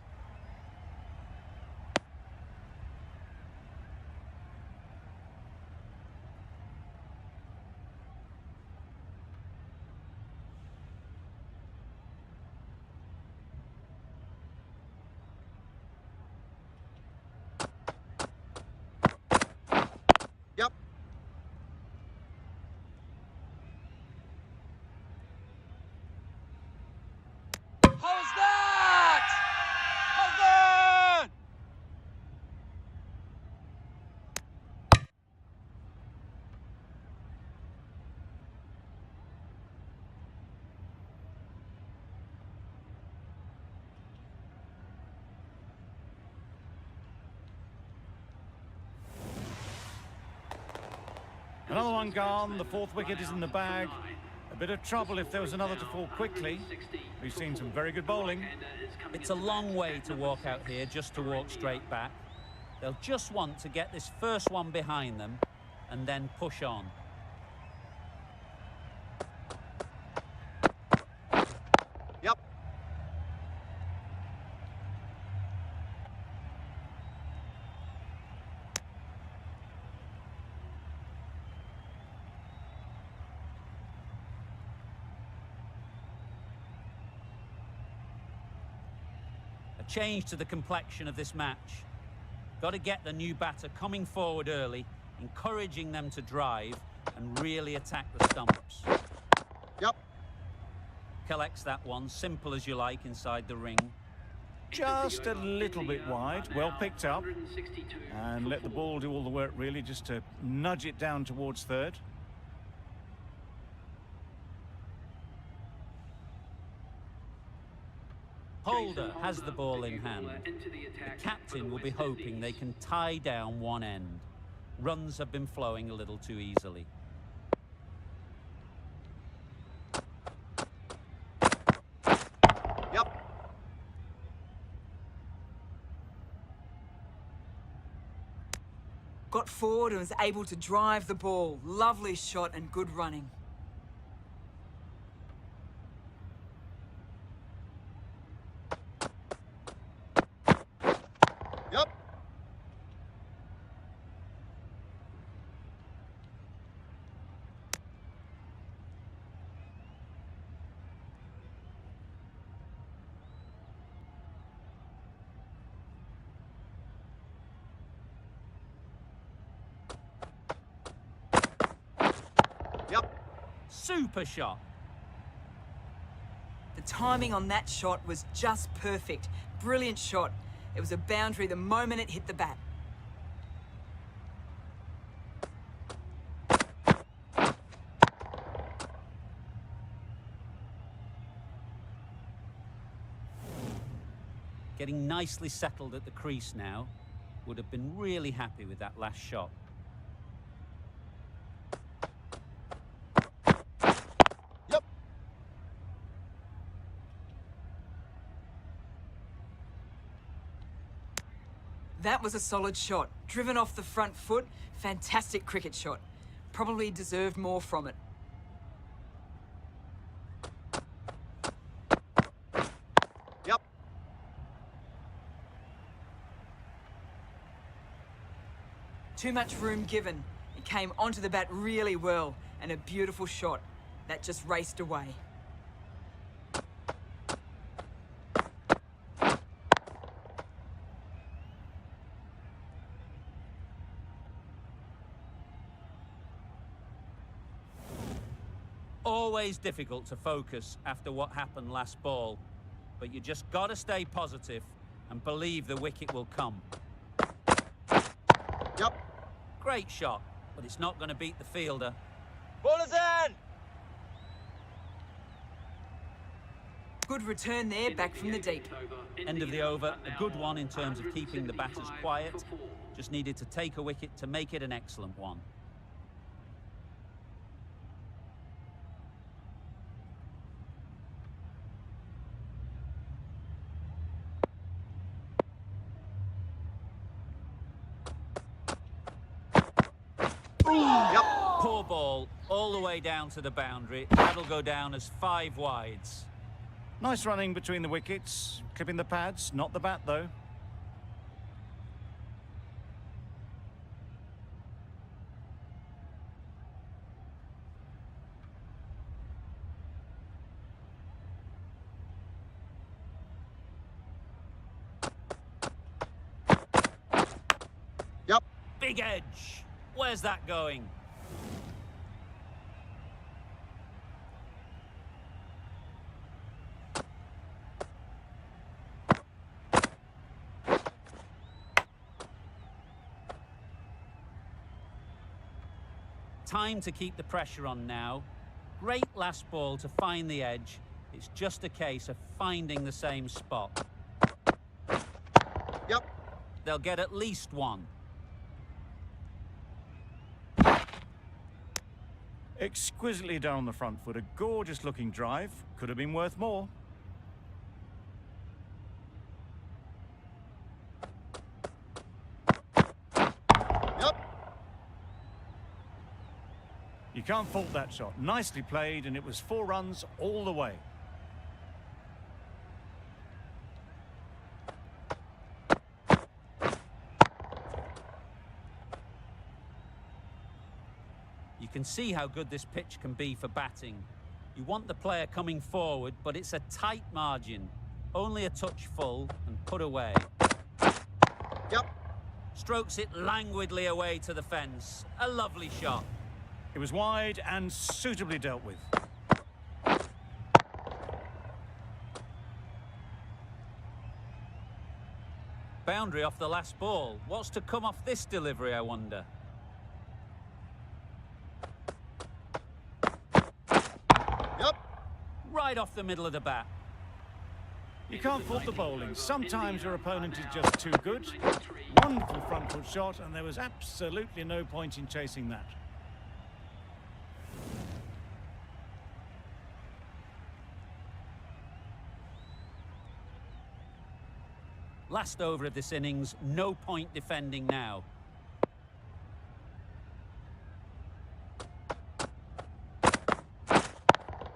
Yep. How's that? How's that? Another one gone. The fourth wicket is in the bag. A bit of trouble if there was another to fall quickly. We've seen some very good bowling. It's a long way to walk out here just to walk straight back. They'll just want to get this first one behind them and then push on. Yep. A change to the complexion of this match. Got to get the new batter coming forward early, encouraging them to drive and really attack the stumps. Yep. collects that one, simple as you like, inside the ring. Just a little bit wide, well picked up. And let the ball do all the work, really, just to nudge it down towards third. Holder has the ball in hand. The captain will be hoping they can tie down one end. Runs have been flowing a little too easily. Yep. Got forward and was able to drive the ball. Lovely shot and good running. Yep. Yep. Super shot. The timing on that shot was just perfect. Brilliant shot. It was a boundary the moment it hit the bat. Getting nicely settled at the crease now. Would have been really happy with that last shot. Yep. That was a solid shot. Driven off the front foot. Fantastic cricket shot. Probably deserved more from it. Yep. Too much room given. It came onto the bat really well. And a beautiful shot. That just raced away. Always difficult to focus after what happened last ball, but you just got to stay positive and believe the wicket will come. Yep. Great shot, but it's not going to beat the fielder. Ball is in. Good return there, back from the deep. End of the over, a good one in terms of keeping the batters quiet. Just needed to take a wicket to make it an excellent one. Yep. Poor ball, all the way down to the boundary. That'll go down as 5 wides. Nice running between the wickets, clipping the pads, not the bat though. Yep. Big edge. Where's that going? Time to keep the pressure on now. Great last ball to find the edge. It's just a case of finding the same spot. Yep. They'll get at least one. Exquisitely down the front foot, a gorgeous looking drive. Could have been worth more. Yep. You can't fault that shot. Nicely played, and it was 4 runs all the way. You can see how good this pitch can be for batting. You want the player coming forward, but it's a tight margin. Only a touch full and put away. Yep. Strokes it languidly away to the fence. A lovely shot. It was wide and suitably dealt with. Boundary off the last ball. What's to come off this delivery, I wonder? Yep. Right off the middle of the bat. You can't fault the bowling. Sometimes your opponent is just too good. Wonderful front foot shot, and there was absolutely no point in chasing that. Last over of this innings, no point defending now.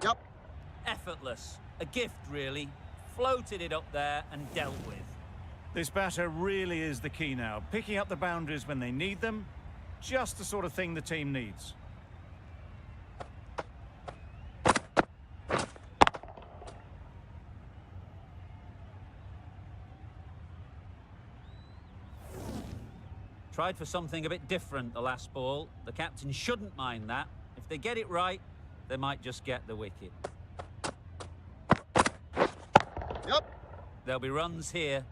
Yep. Effortless. A gift, really. Floated it up there and dealt with. This batter really is the key now. Picking up the boundaries when they need them. Just the sort of thing the team needs. Tried for something a bit different the last ball. The captain shouldn't mind that. If they get it right, they might just get the wicket. Yep. There'll be runs here.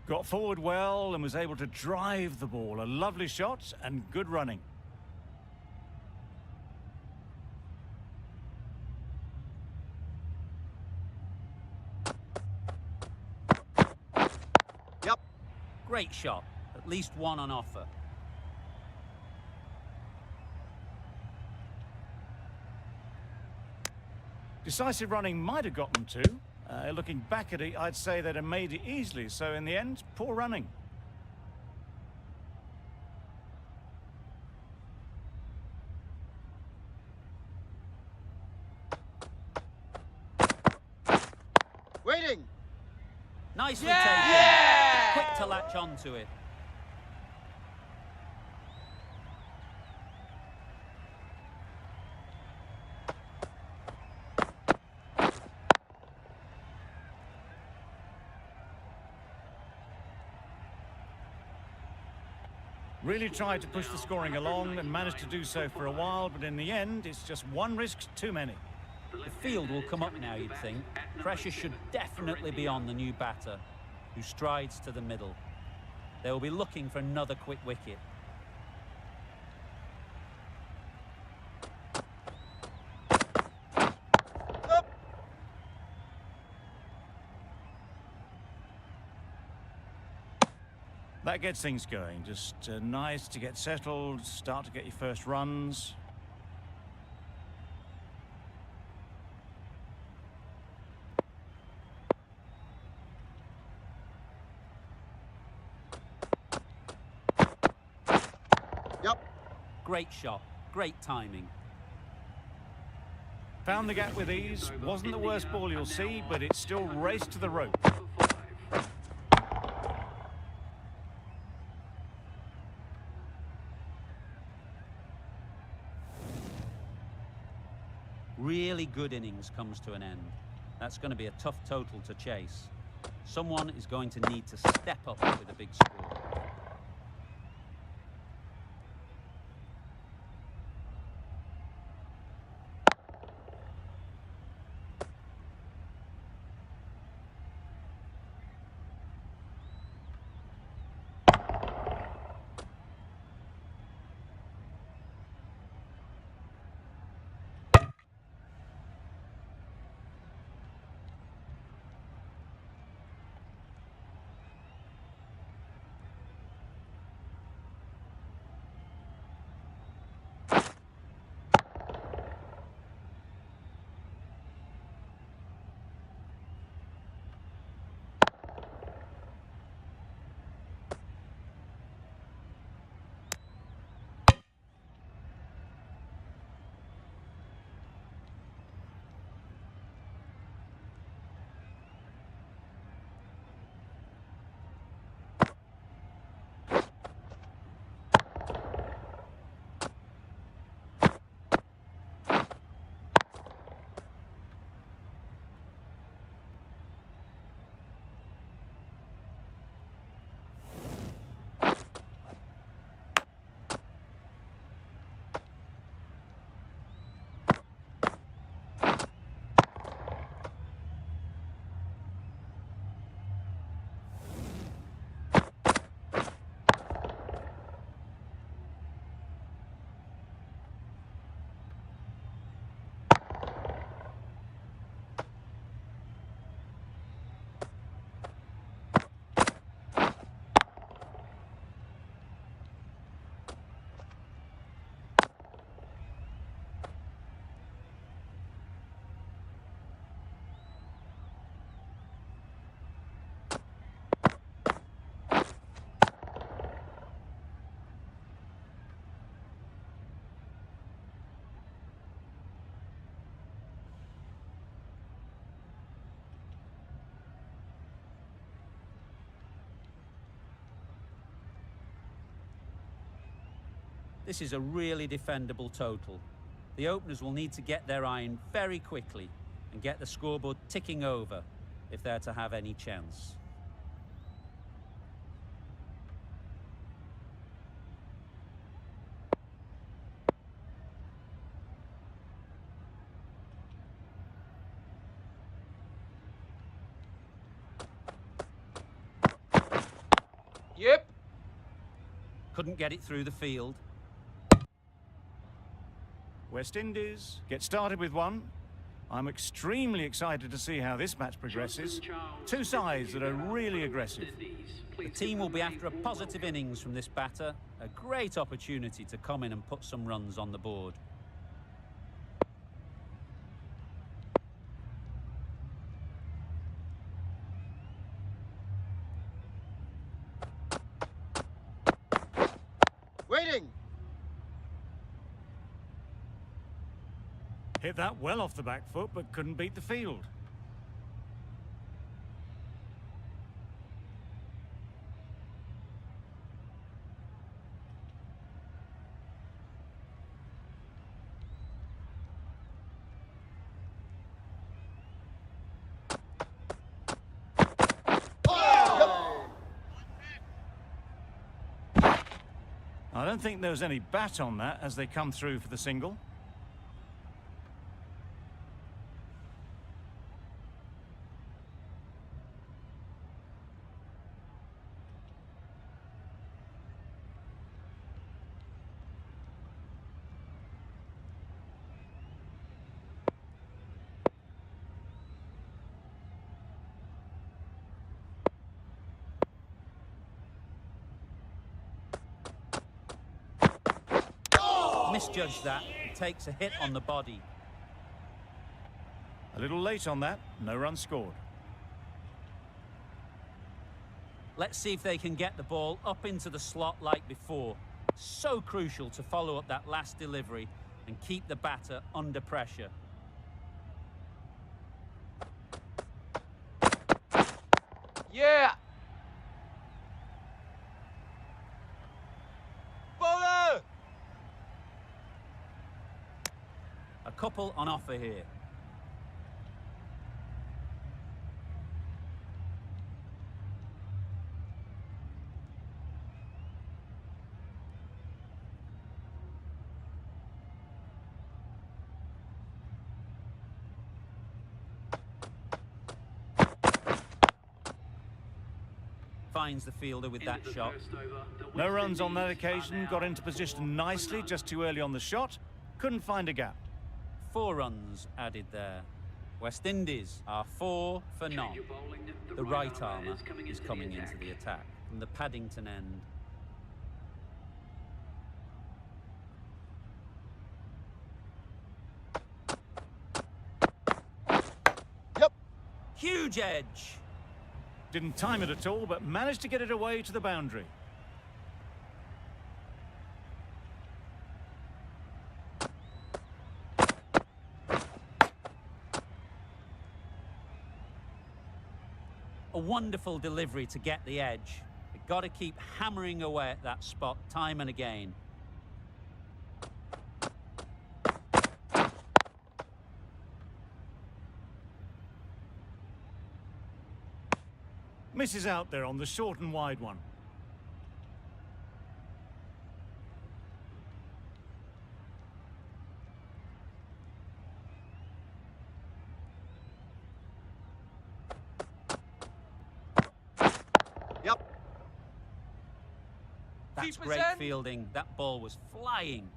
Got forward well and was able to drive the ball. A lovely shot and good running. Yep. Great shot. At least one on offer. Decisive running might have got them two. Looking back at it, I'd say they'd have made it easily. So in the end, poor running. Waiting. Nicely taken. Quick to latch onto it. Really tried to push the scoring along and managed to do so for a while, but in the end, it's just one risk too many. The field will come up now, you'd think. Pressure should definitely be on the new batter, who strides to the middle. They will be looking for another quick wicket. Up. That gets things going. Just nice to get settled, start to get your first runs. Yep. Great shot. Great timing. Found the gap with ease. Wasn't the worst ball you'll see, but it still raced to the rope. Really good innings comes to an end. That's going to be a tough total to chase. Someone is going to need to step up with a big score. This is a really defendable total. The openers will need to get their iron very quickly and get the scoreboard ticking over if they're to have any chance. Yep. Couldn't get it through the field. West Indies get started with one. I'm extremely excited to see how this match progresses. Two sides that are really aggressive. The team will be after a positive innings from this batter. A great opportunity to come in and put some runs on the board. Waiting. Hit that well off the back foot, but couldn't beat the field. I don't think there was any bat on that as they come through for the single. Misjudged that. He takes a hit on the body. A little late on that, no run scored. Let's see if they can get the ball up into the slot like before. So crucial to follow up that last delivery and keep the batter under pressure. Yeah. Bowler. A couple on offer here. Finds the fielder with that shot. No runs on that occasion, got into position nicely, just too early on the shot. Couldn't find a gap. 4 runs added there. West Indies are 4 for none. The right armour is coming into the attack from the Paddington end. Yep. Huge edge. Didn't time it at all, but managed to get it away to the boundary. A wonderful delivery to get the edge. You've got to keep hammering away at that spot time and again. Misses out there on the short and wide one. Yep. That's great fielding. That ball was flying.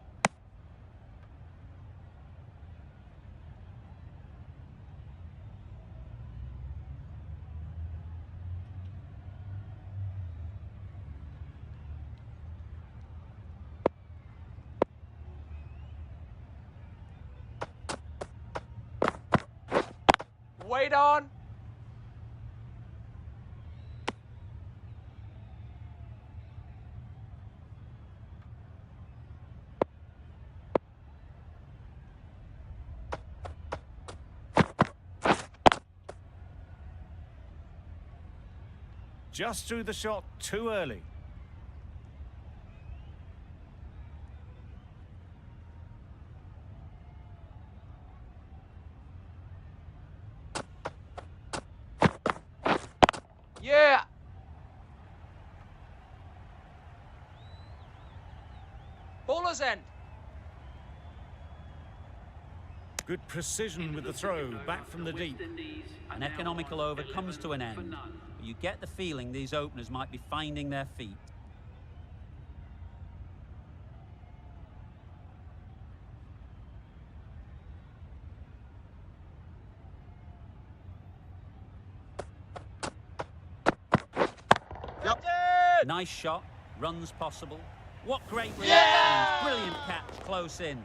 Wait on. Just threw the shot too early. Yeah. Bowler's end. Good precision with the throw, back from the deep. An economical over comes to an end, but you get the feeling these openers might be finding their feet. Nice shot, runs possible. What great reaction! Brilliant catch, close in.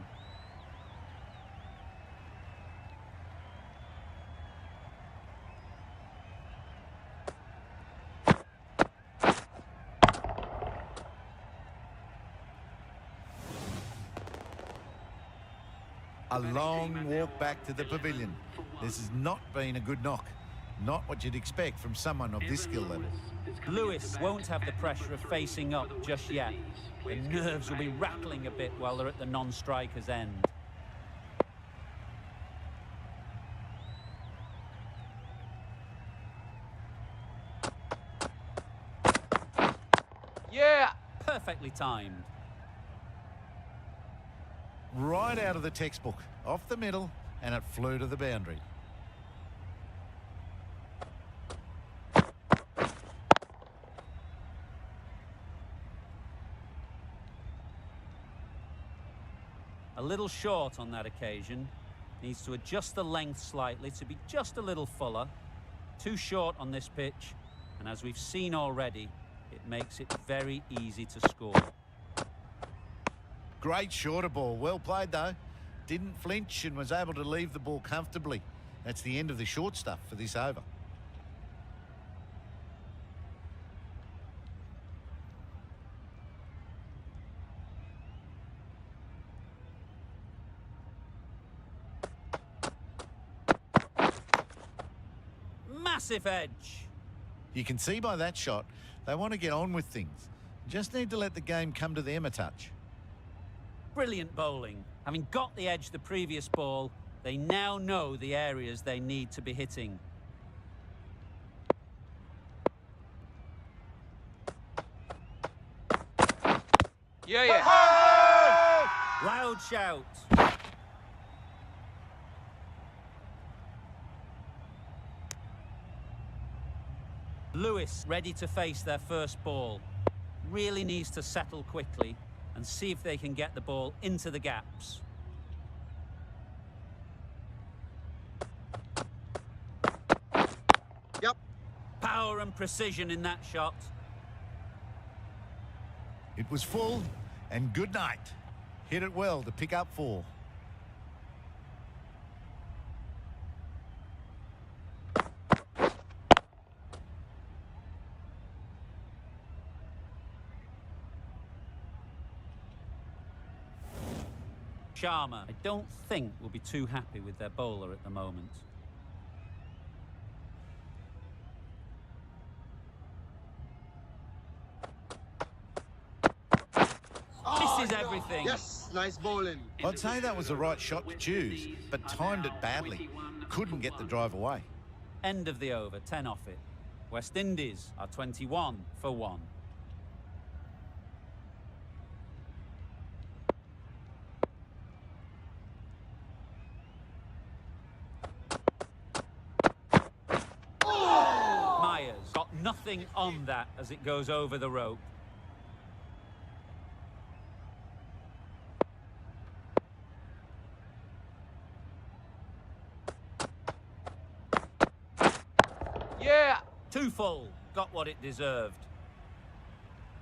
A long walk back to the pavilion. This has not been a good knock. Not what you'd expect from someone of this skill level. Lewis won't have the pressure of facing up just yet. The nerves will be rattling a bit while they're at the non-striker's end. Yeah. Perfectly timed. Right out of the textbook, off the middle, and it flew to the boundary. A little short on that occasion. Needs to adjust the length slightly to be just a little fuller. Too short on this pitch, and as we've seen already, it makes it very easy to score. Great shorter ball. Well played, though. Didn't flinch and was able to leave the ball comfortably. That's the end of the short stuff for this over. Massive edge. You can see by that shot, they want to get on with things. Just need to let the game come to them a touch. Brilliant bowling. Having got the edge the previous ball, they now know the areas they need to be hitting. Yeah. Loud shout. Lewis ready to face their first ball. Really needs to settle quickly and see if they can get the ball into the gaps. Yep. Power and precision in that shot. It was full, and good night. Hit it well to pick up 4. Sharma, I don't think will be too happy with their bowler at the moment. This is everything. Yes, nice bowling. I'd say that was the right shot to choose, but timed it badly. Couldn't get the drive away. End of the over, 10 off it. West Indies are 21 for 1. Myers got nothing on that as it goes over the rope. Yeah. Too full, got what it deserved.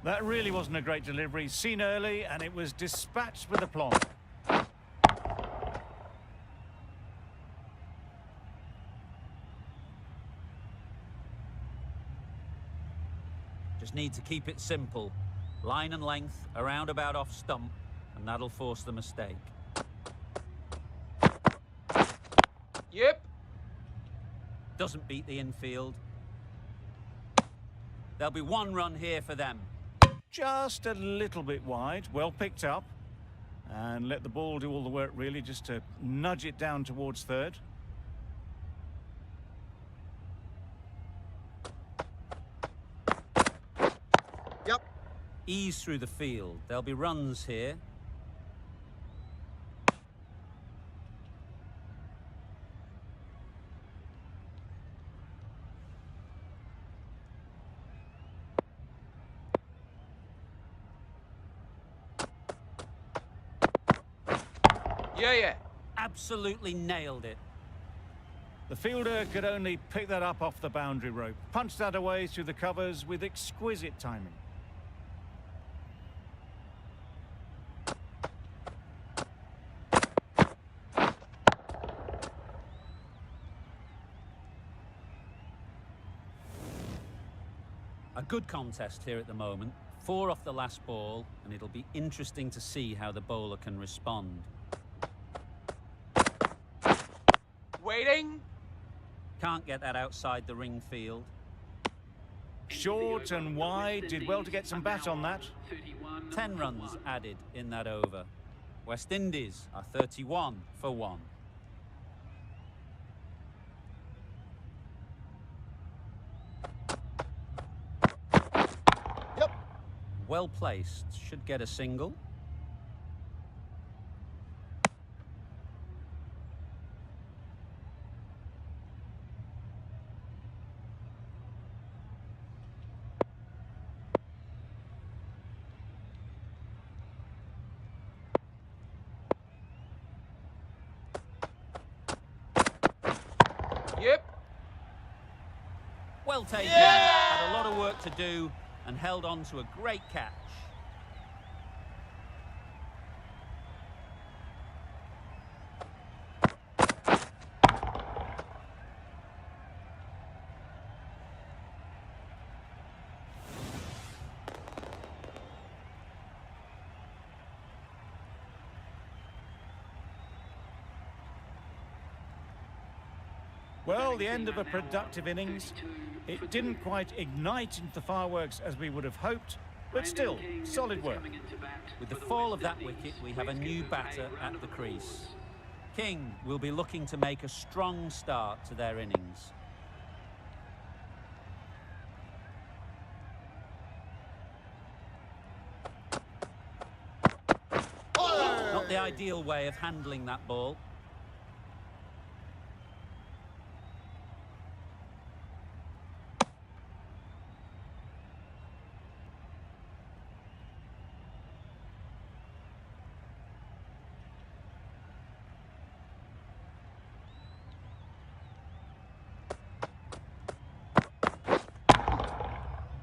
That really wasn't a great delivery. Seen early, and it was dispatched with aplomb. Just need to keep it simple. Line and length, around about off stump, and that'll force the mistake. Yep. Doesn't beat the infield. There'll be 1 run here for them. Just a little bit wide, well picked up. And let the ball do all the work, really, just to nudge it down towards third. Ease through the field. There'll be runs here. Yeah. Absolutely nailed it. The fielder could only pick that up off the boundary rope, punch that away through the covers with exquisite timing. A good contest here at the moment. 4 off the last ball, and it'll be interesting to see how the bowler can respond. Waiting. Can't get that outside the ring field. Short and wide, did well to get some bat on that. 10 runs added in that over. West Indies are 31 for 1. Yep. Well placed, should get a single. Yep. Well taken. Yeah! Had a lot of work to do and held on to a great catch. Well, the end of a productive innings. It didn't quite ignite into the fireworks as we would have hoped, but still, solid work. With the fall of that wicket, we have a new batter at the crease. King will be looking to make a strong start to their innings. Not the ideal way of handling that ball.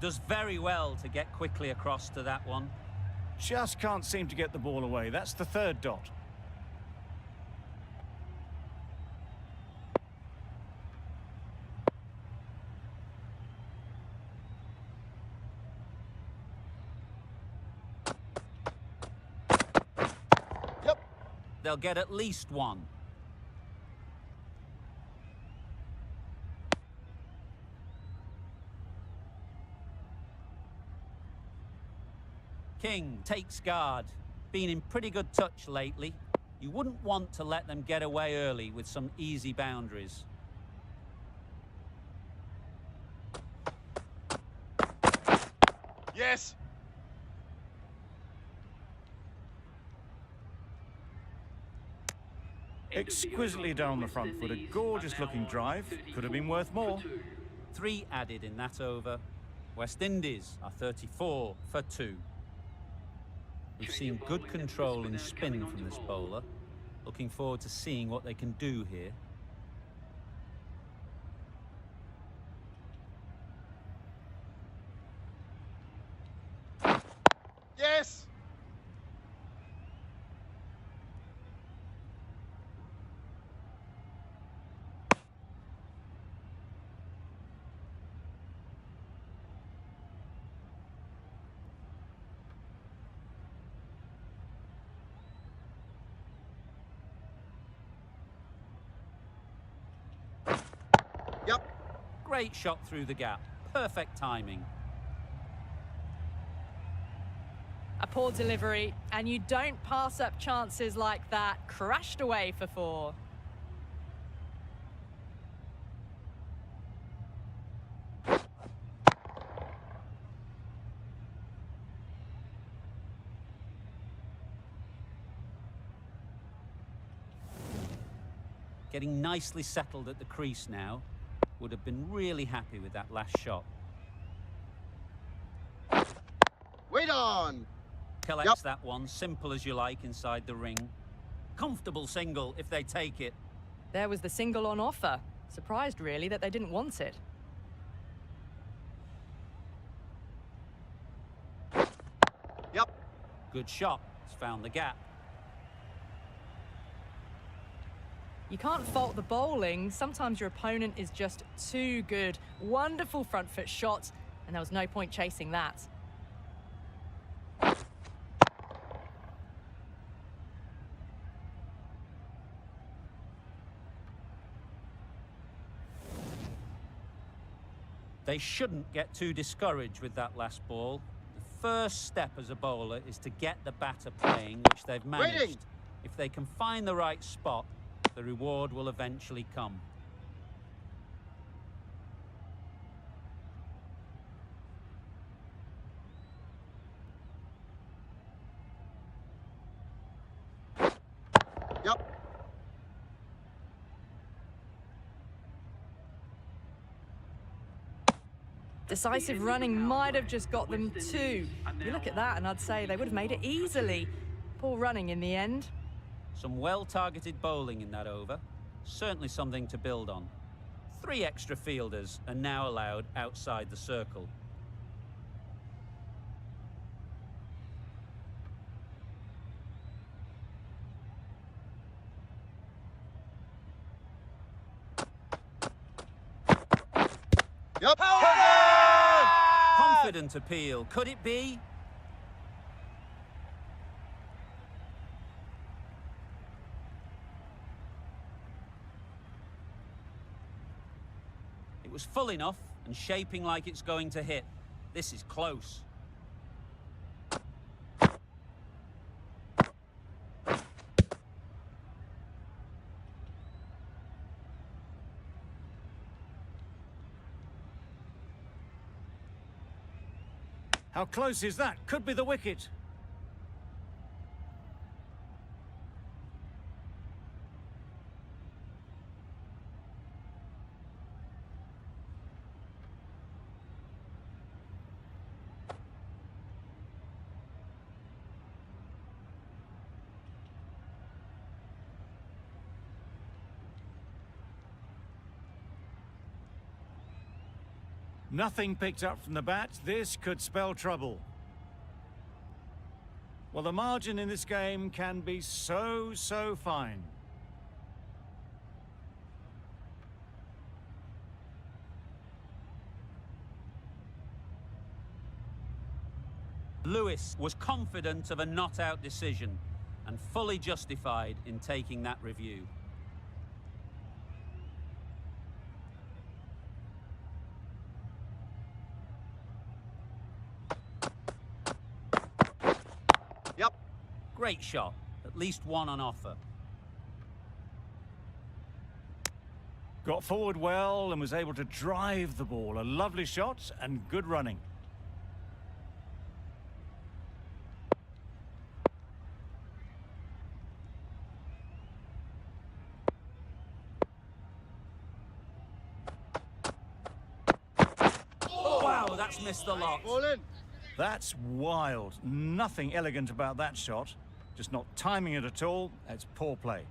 Does very well to get quickly across to that one. Just can't seem to get the ball away. That's the 3rd dot. Yep. They'll get at least 1. King takes guard. Been in pretty good touch lately. You wouldn't want to let them get away early with some easy boundaries. Yes. Exquisitely down the front foot. A gorgeous looking drive. Could have been worth more. 3 added in that over. West Indies are 34 for 2. We've seen good control and spin from this bowler. Looking forward to seeing what they can do here. Yes. Yep. Great shot through the gap. Perfect timing. A poor delivery, and you don't pass up chances like that. Crashed away for 4. getting nicely settled at the crease now. Would have been really happy with that last shot. Wait on. Collects that one, simple as you like, inside the ring. Comfortable single if they take it. There was the single on offer. Surprised, really, that they didn't want it. Yep. Good shot. It's found the gap. You can't fault the bowling. Sometimes your opponent is just too good. Wonderful front foot shot, and there was no point chasing that. They shouldn't get too discouraged with that last ball. The first step as a bowler is to get the batter playing, which they've managed. Waiting. If they can find the right spot, the reward will eventually come. Yep. Decisive running might have just got them two. You look at that and I'd say they would have made it easily. Poor running in the end. Some well-targeted bowling in that over. Certainly something to build on. 3 extra fielders are now allowed outside the circle. Yep. Confident appeal. Could it be? It was full enough and shaping like it's going to hit. This is close. How close is that? Could be the wicket. Nothing picked up from the bat. This could spell trouble. Well, the margin in this game can be so fine. Lewis was confident of a not-out decision and fully justified in taking that review. Yep. Great shot. At least one on offer. Got forward well and was able to drive the ball. A lovely shot and good running. Wow, that's missed the lot. Ball in. That's wild. Nothing elegant about that shot. Just not timing it at all. It's poor play.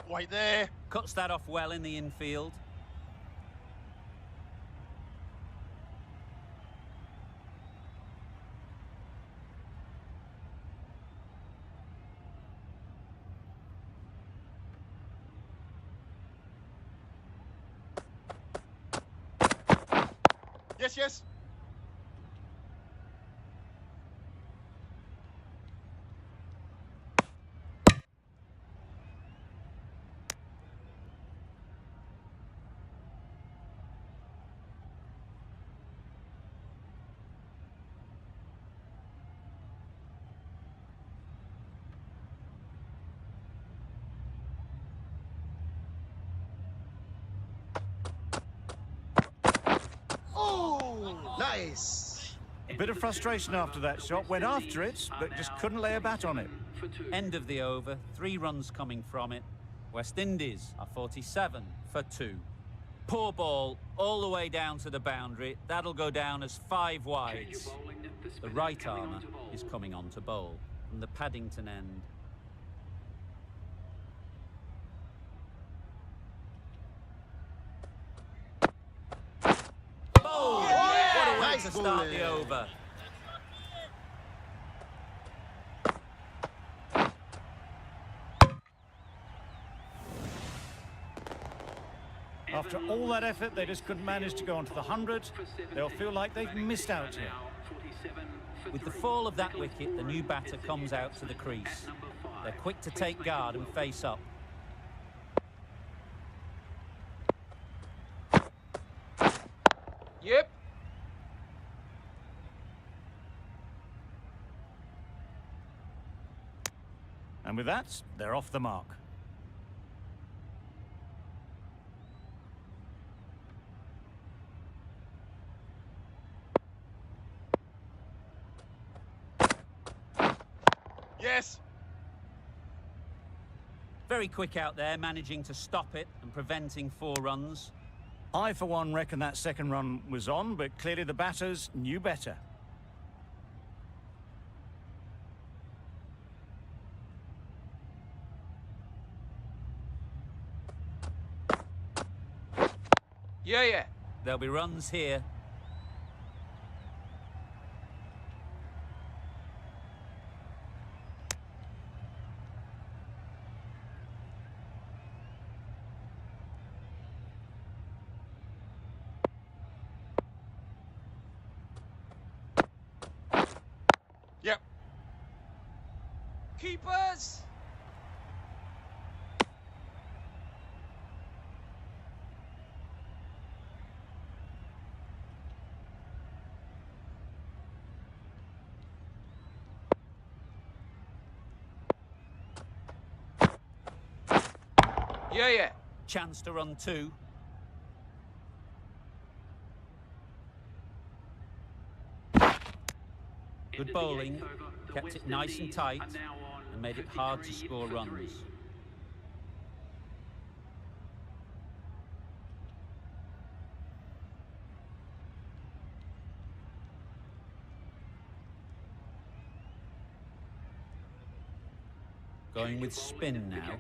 Wait there. Cuts that off well in the infield. Yes, yes. Nice. A bit of frustration after that shot. Went after it, but just couldn't lay a bat on it. End of the over, 3 runs coming from it. West Indies are 47 for 2. Poor ball all the way down to the boundary. That'll go down as 5 wides. The right armour is coming on to bowl from the Paddington end. Bowl! What a way Nice to start the bowling. over. After all that effort, they just couldn't manage to go onto the 100. They'll feel like they've missed out here. With the fall of that wicket, the new batter comes out to the crease. They're quick to take guard and face up. Yep. And with that, they're off the mark. Yes. Very quick out there, managing to stop it and preventing 4 runs. I, for one, reckon that second run was on, but clearly the batters knew better. Yeah. There'll be runs here. Yep. Keepers. Yeah. Chance to run 2. Good bowling, kept it nice and tight and made it hard to score runs. Going with spin now.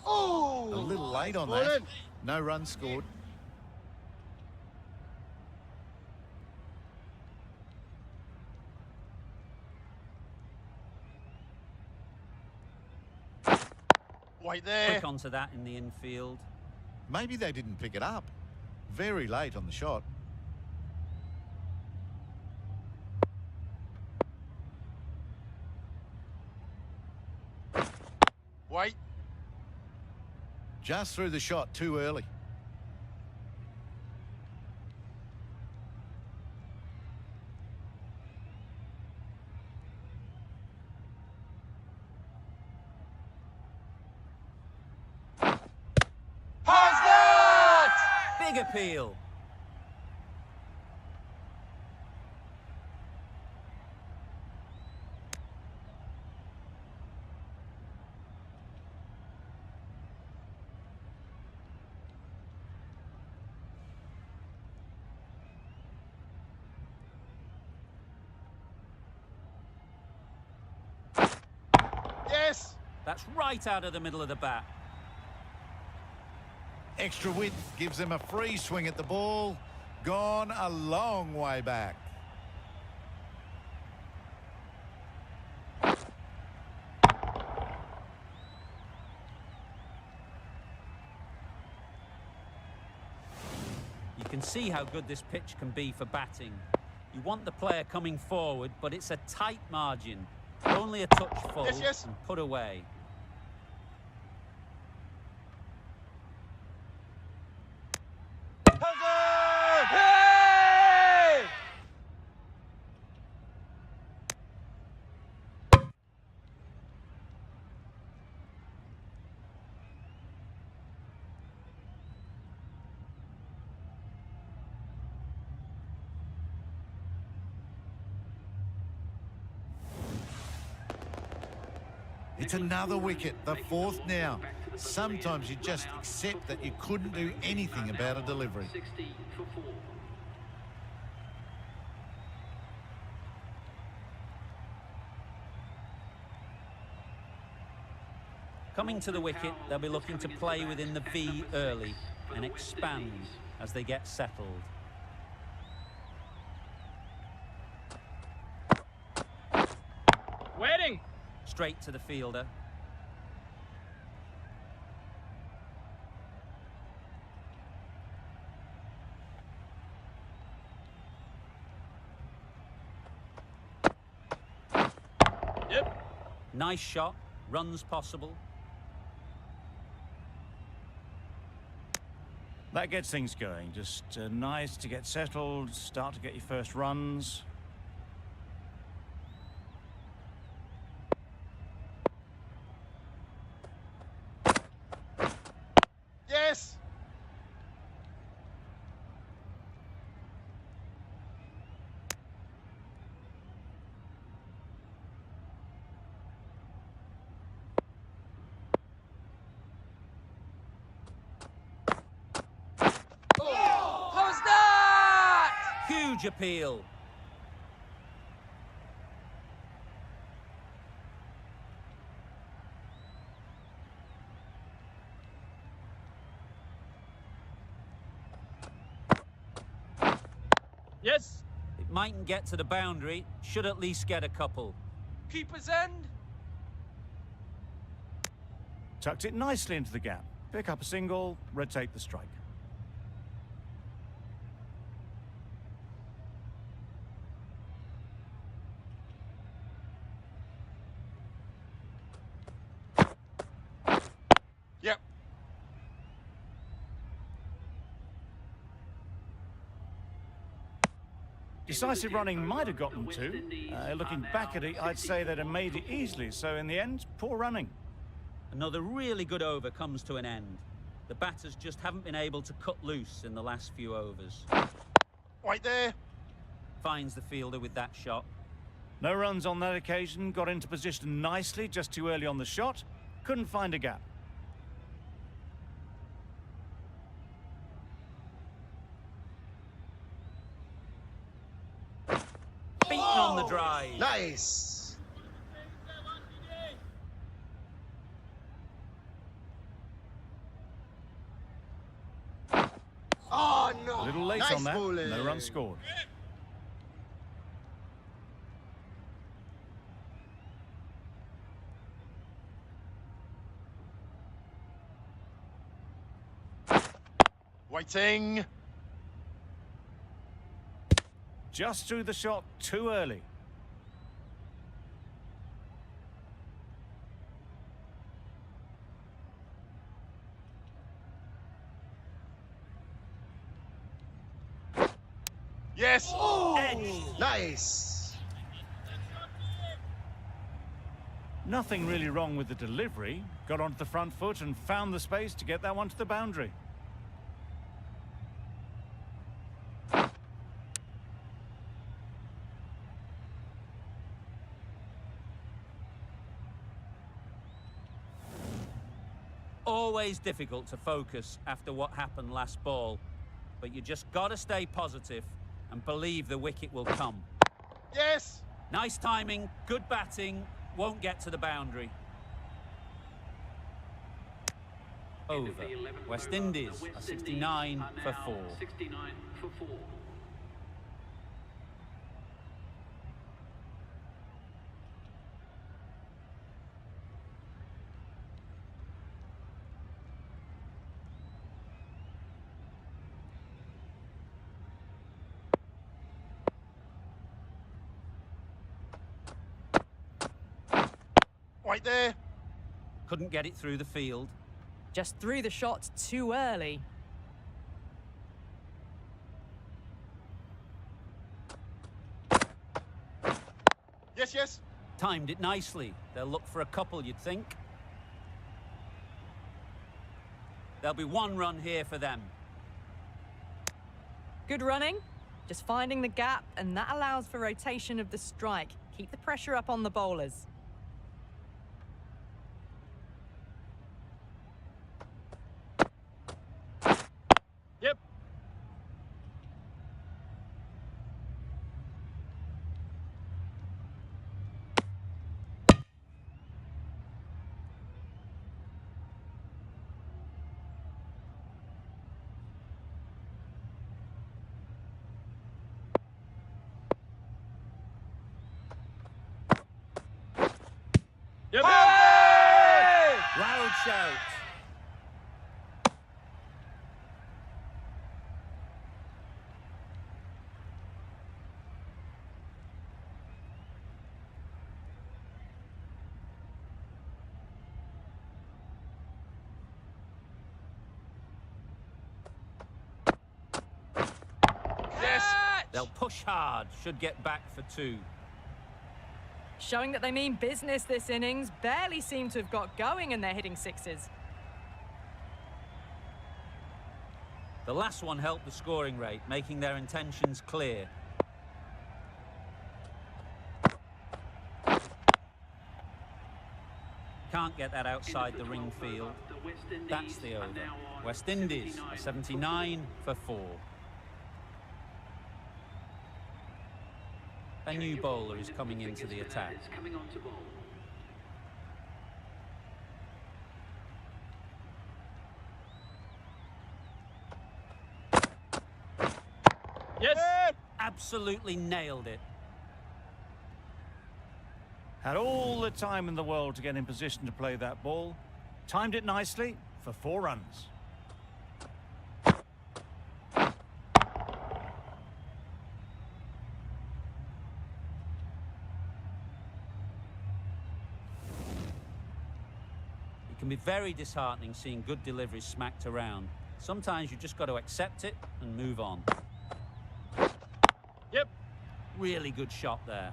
Oh, A little late on ball that. in. No runs scored. Wait there. Quick onto that in the infield. Maybe they didn't pick it up. Very late on the shot. Wait. Just threw the shot too early. How's that? Big appeal. Yes. That's right out of the middle of the bat. Extra width gives them a free swing at the ball. Gone a long way back. You can see how good this pitch can be for batting. You want the player coming forward, but it's a tight margin. Only a touch full Yes. and put away. Hey! It's another wicket, the fourth now. Sometimes you just accept that you couldn't do anything about a delivery. Coming to the wicket, they'll be looking to play within the V early and expand as they get settled. Waiting. Straight to the fielder. Yep. Nice shot, runs possible. That gets things going. Just nice to get settled, start to get your first runs. Yes. How's that? Huge appeal. Yes. It mightn't get to the boundary, should at least get a couple. Keeper's end. Tucked it nicely into the gap. Pick up a single, rotate the strike. Yep. Decisive running might have gotten two. Looking back at it, I'd say they'd have made it easily. So in the end, poor running. Another really good over comes to an end. The batters just haven't been able to cut loose in the last few overs. Right there. Finds the fielder with that shot. No runs on that occasion. Got into position nicely, just too early on the shot. Couldn't find a gap. Beaten on the drive. Nice. Oh no. A little late Nice on that. bowling. No runs scored. Waiting. Just threw the shot too early. Yes. Edge. Nice. Nothing really wrong with the delivery. Got onto the front foot and found the space to get that one to the boundary. Always difficult to focus after what happened last ball, but you just got to stay positive and believe the wicket will come. Yes. Nice timing, good batting, won't get to the boundary. Over. West Indies are 69 for 4. Right there. Couldn't get it through the field. Just threw the shot too early. Yes, yes. Timed it nicely. They'll look for a couple, you'd think. There'll be one run here for them. Good running. Just finding the gap, and that allows for rotation of the strike. Keep the pressure up on the bowlers. shout. Yes. They'll push hard, should get back for 2. Showing that they mean business this innings. Barely seem to have got going and they're hitting sixes. The last one helped the scoring rate, making their intentions clear. Can't get that outside the ring field. That's the over. West Indies are 79 for 4. A new bowler is coming into the attack. Yes. Absolutely nailed it. Had all the time in the world to get in position to play that ball. Timed it nicely for 4 runs. It can be very disheartening seeing good deliveries smacked around. Sometimes you just got to accept it and move on. Yep. Really good shot there.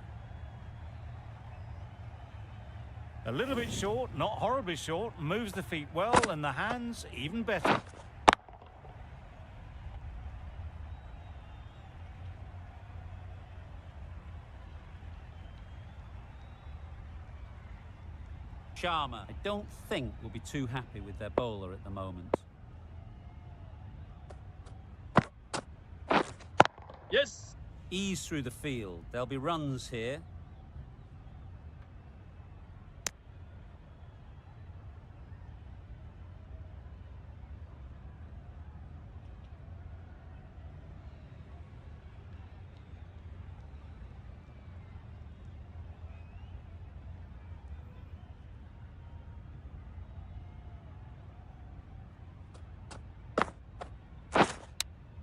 A little bit short, not horribly short, moves the feet well and the hands even better. Sharma, I don't think, will be too happy with their bowler at the moment. Yes. Ease through the field. There'll be runs here.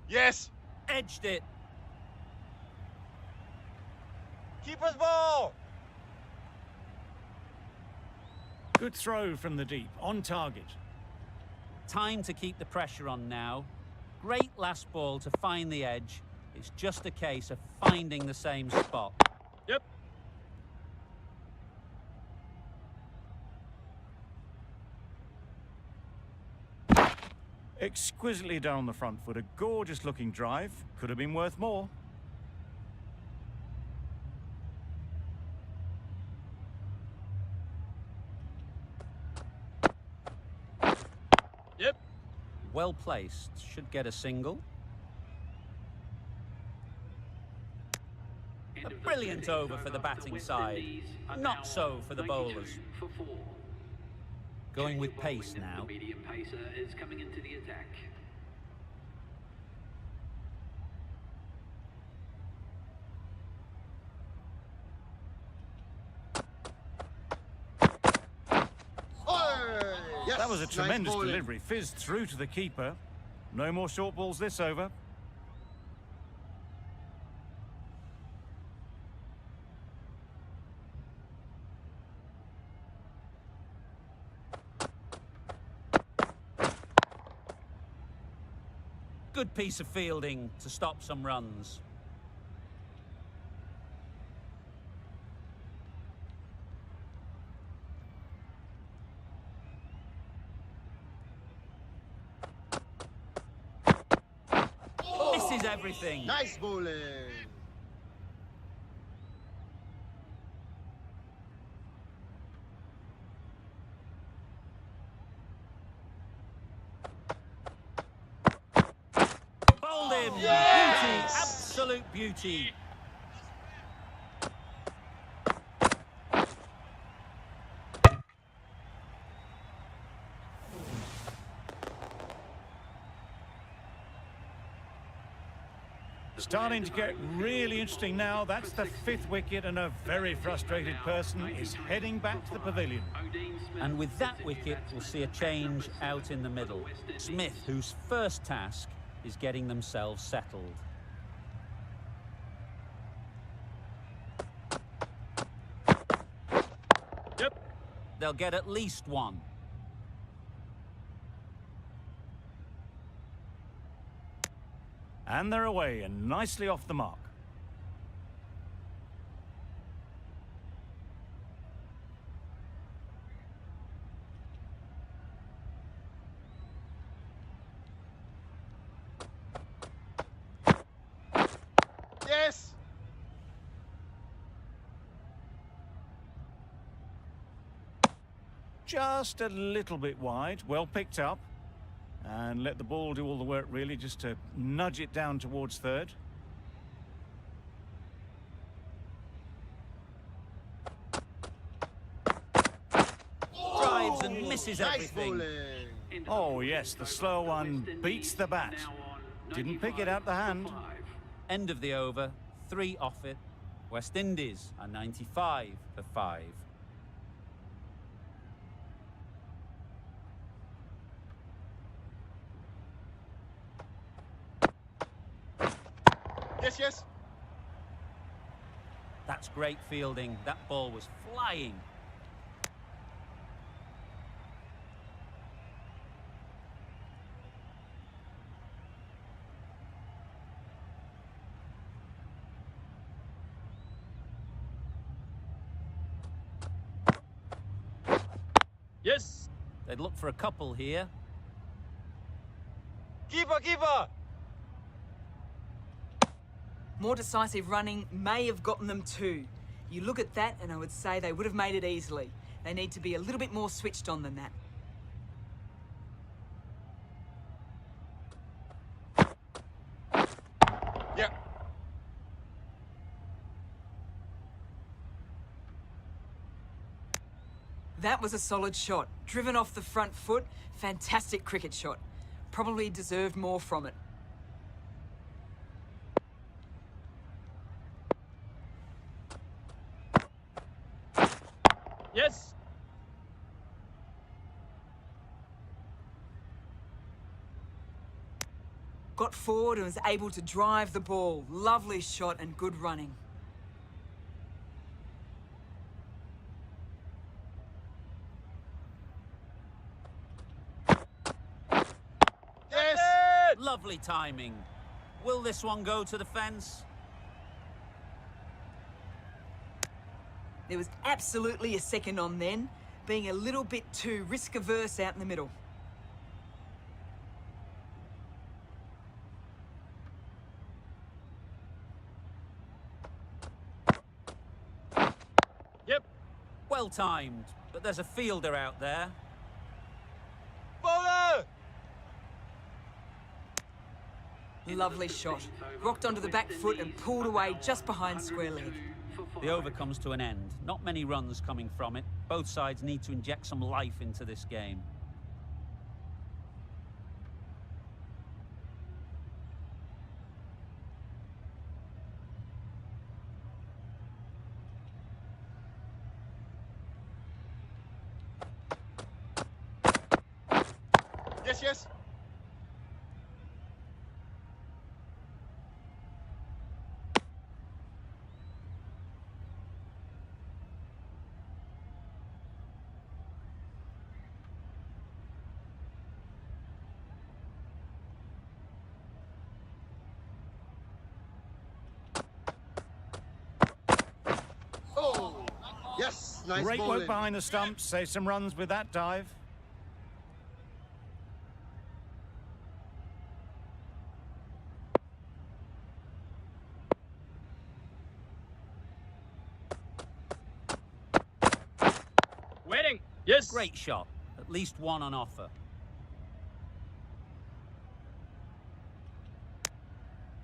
Yes. Edged it. Keeper's ball. Good throw from the deep, on target. Time to keep the pressure on now. Great last ball to find the edge. It's just a case of finding the same spot. Yep. Exquisitely done on the front foot. A gorgeous looking drive. Could have been worth more. Yep. Well placed. Should get a single. A brilliant over for the batting side. Not so for the bowlers. Going with pace now. The medium pacer is coming into the attack. Yes. That was a Nice tremendous bowling. delivery. Fizzed through to the keeper. No more short balls this over. Good piece of fielding to stop some runs. This is everything. Nice bowling. Bowled him. Yes! Beauty. Absolute beauty. Starting to get really interesting now. That's the 5th wicket, and a very frustrated person is heading back to the pavilion. And with that wicket, we'll see a change out in the middle. Smith, whose first task is getting themselves settled. Yep. They'll get at least one. And they're away and nicely off the mark. Yes. Just a little bit wide, well picked up. And let the ball do all the work, really, just to nudge it down towards third. Drives and misses Nice everything. bowling. Oh, yes, the slow one beats the bat. Didn't pick it out the hand. End of the over, 3 off it. West Indies are 95 for 5. Yes, yes. That's great fielding. That ball was flying. Yes. They'd look for a couple here. Keeper, keeper. More decisive running may have gotten them 2. You look at that and I would say they would have made it easily. They need to be a little bit more switched on than that. Yeah. That was a solid shot. Driven off the front foot. Fantastic cricket shot. Probably deserved more from it. Yes. Got forward and was able to drive the ball. Lovely shot and good running. Yes. Lovely timing. Will this one go to the fence? There was absolutely a second on then, being a little bit too risk-averse out in the middle. Yep. Well timed, but there's a fielder out there. Bowler. Lovely shot. Rocked onto the back foot and pulled away just behind square leg. The over comes to an end. Not many runs coming from it. Both sides need to inject some life into this game. Yes, yes. Oh, yes, nice Great bowling. work behind the stumps. Save some runs with that dive. Waiting. Yes. Great shot. At least one on offer.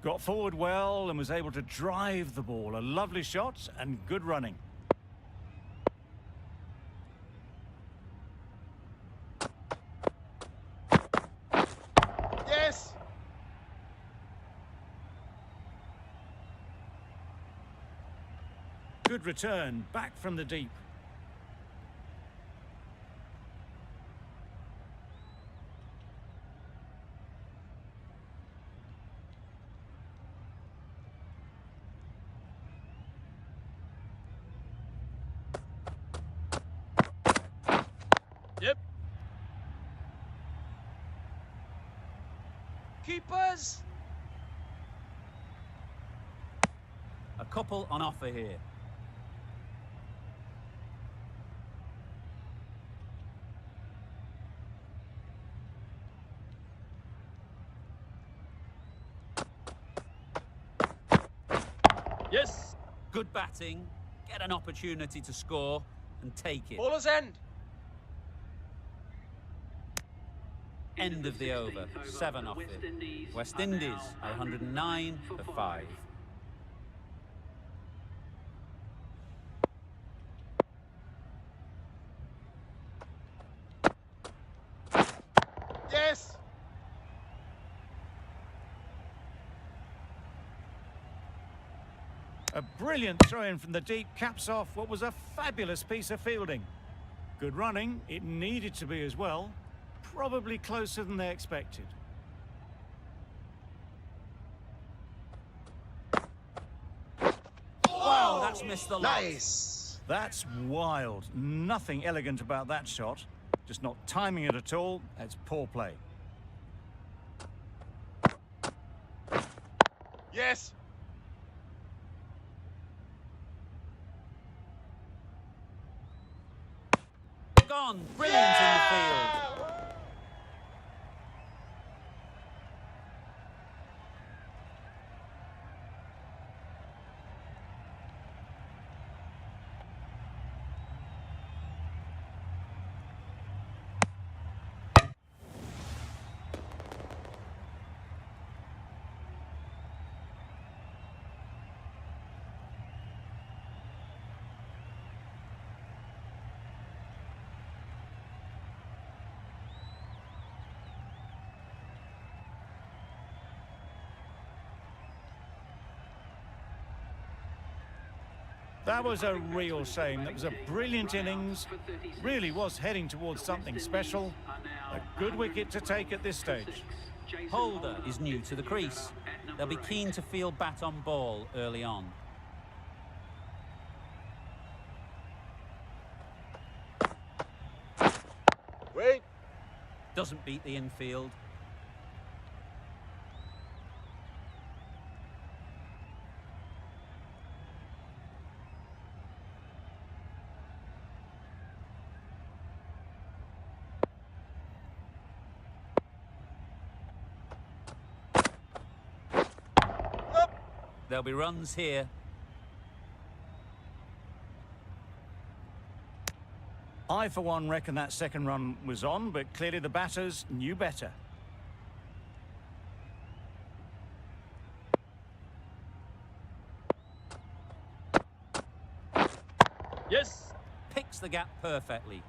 Got forward well and was able to drive the ball. A lovely shot and good running. Yes. good return, back from the deep. Yep. Keepers! A couple on offer here. Yes. Good batting, get an opportunity to score and take it. Bowler's end. End of the over, 7 off it. West Indies are 109 for 5. Yes! A brilliant throw-in from the deep caps off what was a fabulous piece of fielding. Good running, it needed to be as well. Probably closer than they expected. Wow, that's missed the lot. Nice! That's wild. Nothing elegant about that shot. Just not timing it at all. That's poor play. Yes! Gone, brilliant in the field. That was a real shame. That was a brilliant innings. Really was heading towards something special. A good wicket to take at this stage. Holder is new to the crease. They'll be keen to field bat on ball early on. Wait! Doesn't beat the infield. There'll be runs here. I, for one, reckon that second run was on, but clearly the batters knew better. Yes. Picks the gap perfectly.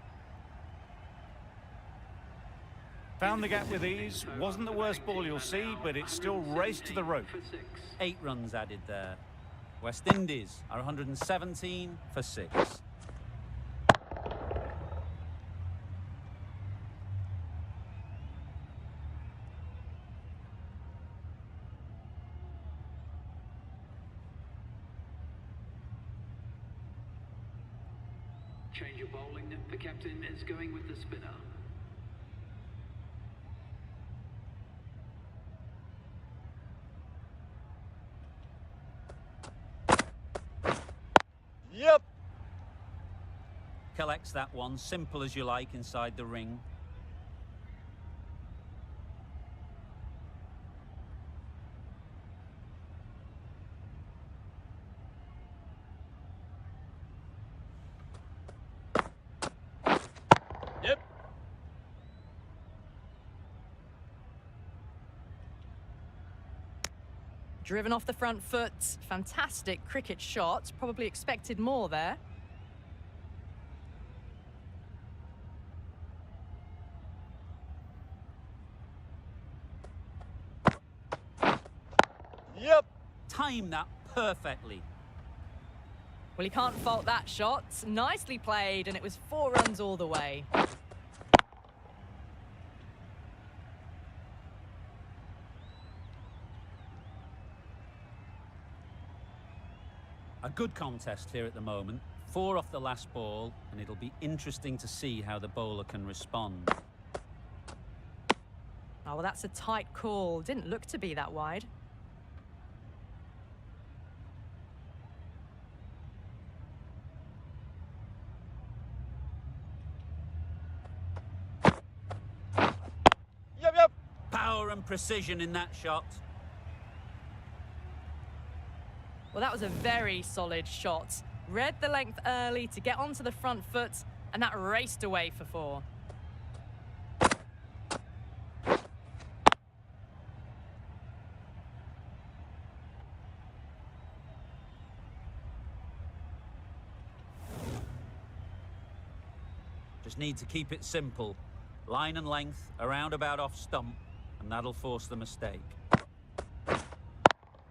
Found the gap with ease. Wasn't the worst ball you'll see, but it still raced to the rope. 8 runs added there. West Indies are 117 for 6. Change of bowling. The captain is going with the spinner. Yep! Collects that one, simple as you like, inside the ring. Yep. Driven off the front foot. Fantastic cricket shot. Probably expected more there. Yep! Time that perfectly. Well, you can't fault that shot. Nicely played, and it was 4 runs all the way. A good contest here at the moment. 4 off the last ball, and it'll be interesting to see how the bowler can respond. Oh, well, that's a tight call. Didn't look to be that wide. Yep. Power and precision in that shot. Well, that was a very solid shot. Read the length early to get onto the front foot, and that raced away for 4. Just need to keep it simple. Line and length, around about off stump, and that'll force the mistake.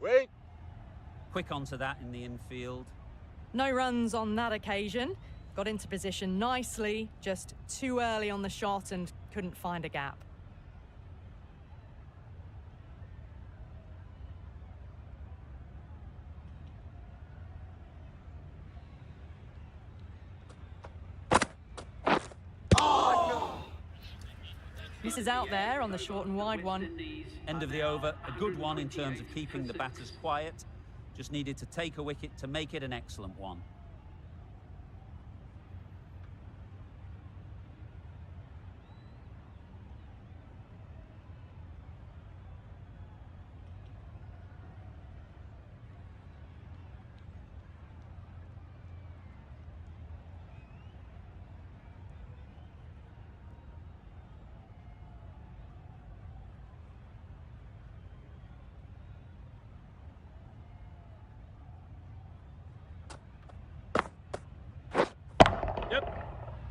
Wait. Quick onto that in the infield. No runs on that occasion. Got into position nicely, just too early on the shot and couldn't find a gap. This is out there on the short and wide one. End of the over, a good one in terms of keeping the batters quiet. Just needed to take a wicket to make it an excellent one.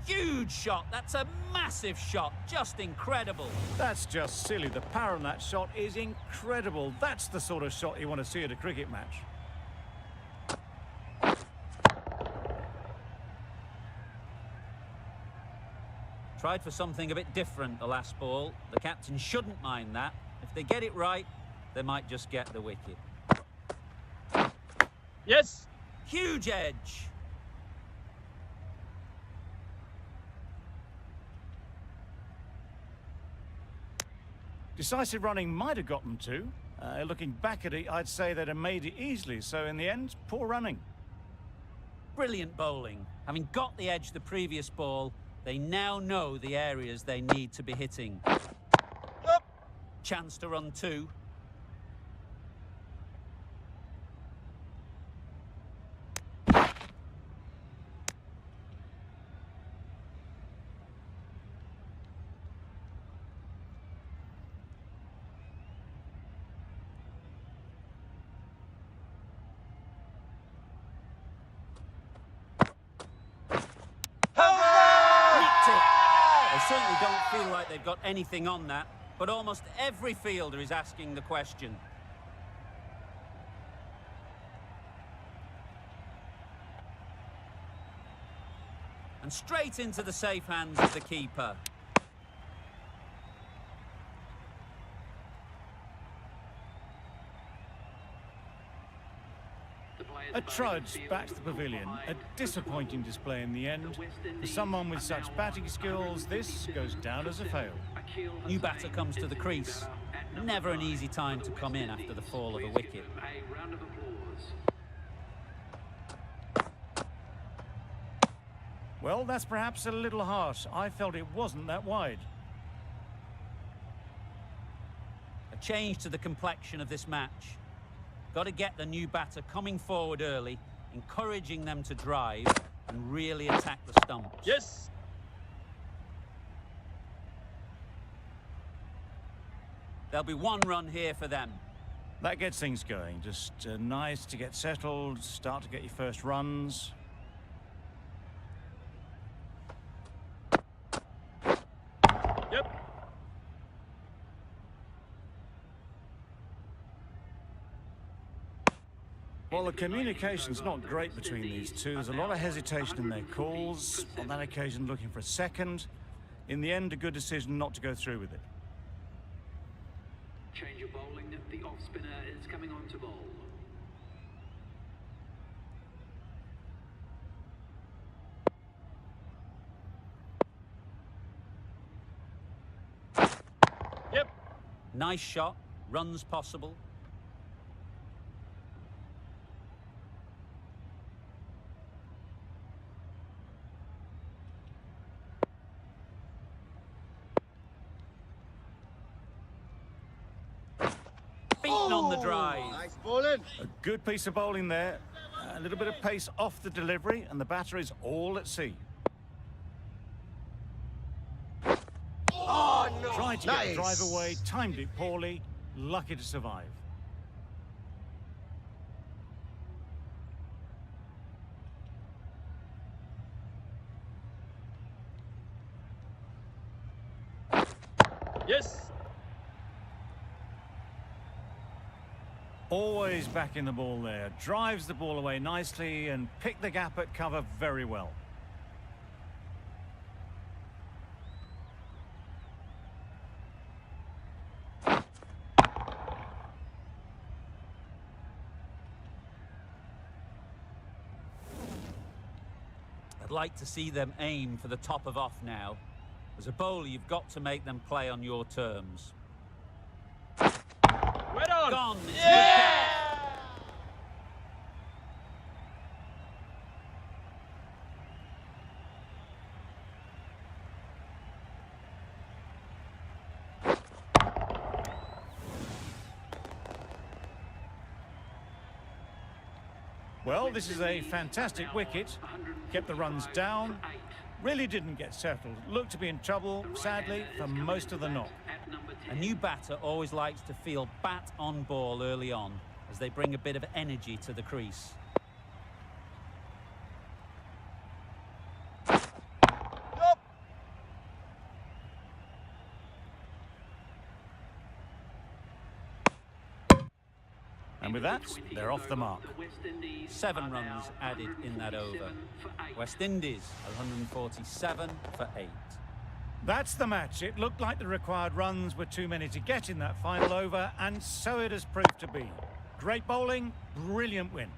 Huge shot. That's a massive shot. Just incredible. That's just silly. The power on that shot is incredible. That's the sort of shot you want to see at a cricket match. Tried for something a bit different the last ball. The captain shouldn't mind that. If they get it right, they might just get the wicket. Yes. Huge edge. Decisive running might have got them to. Looking back at it, I'd say they'd have made it easily. So in the end, poor running. Brilliant bowling. Having got the edge the previous ball, they now know the areas they need to be hitting. Yep. Chance to run 2. They certainly don't feel like they've got anything on that, but almost every fielder is asking the question. And straight into the safe hands of the keeper. A trudge back to the pavilion. A disappointing display in the end. For someone with such batting skills, this goes down as a fail. New batter comes to the crease. Never an easy time to come in after the fall of a wicket. Well, that's perhaps a little harsh. I felt it wasn't that wide. A change to the complexion of this match. Got to get the new batter coming forward early, encouraging them to drive and really attack the stumps. Yes. There'll be 1 run here for them. That gets things going. Just nice to get settled, start to get your first runs. Yep. Well, the communication's not great between these two. There's a lot of hesitation in their calls. On that occasion, looking for a second. In the end, a good decision not to go through with it. Change of bowling. The off spinner is coming on to bowl. Yep. Nice shot. Runs possible. Beaten on the drive. Nice bowling. A good piece of bowling there. A little bit of pace off the delivery, and the batter is all at sea. Oh, no. Tried to get the drive away, timed it poorly, lucky to survive. Yes. Always back in the ball there. Drives the ball away nicely and picked the gap at cover very well. I'd like to see them aim for the top of off now. As a bowler, you've got to make them play on your terms. Right on. Gone. It's Yeah. Well, this is a fantastic wicket. Kept the runs down. Really didn't get settled. Looked to be in trouble, sadly, for most of the knock. A new batter always likes to feel bat on ball early on, as they bring a bit of energy to the crease. Yup. And with that, they're off the mark. 7 runs added in that over. West Indies 147 for 8. That's the match. It looked like the required runs were too many to get in that final over, and so it has proved to be. Great bowling, brilliant win.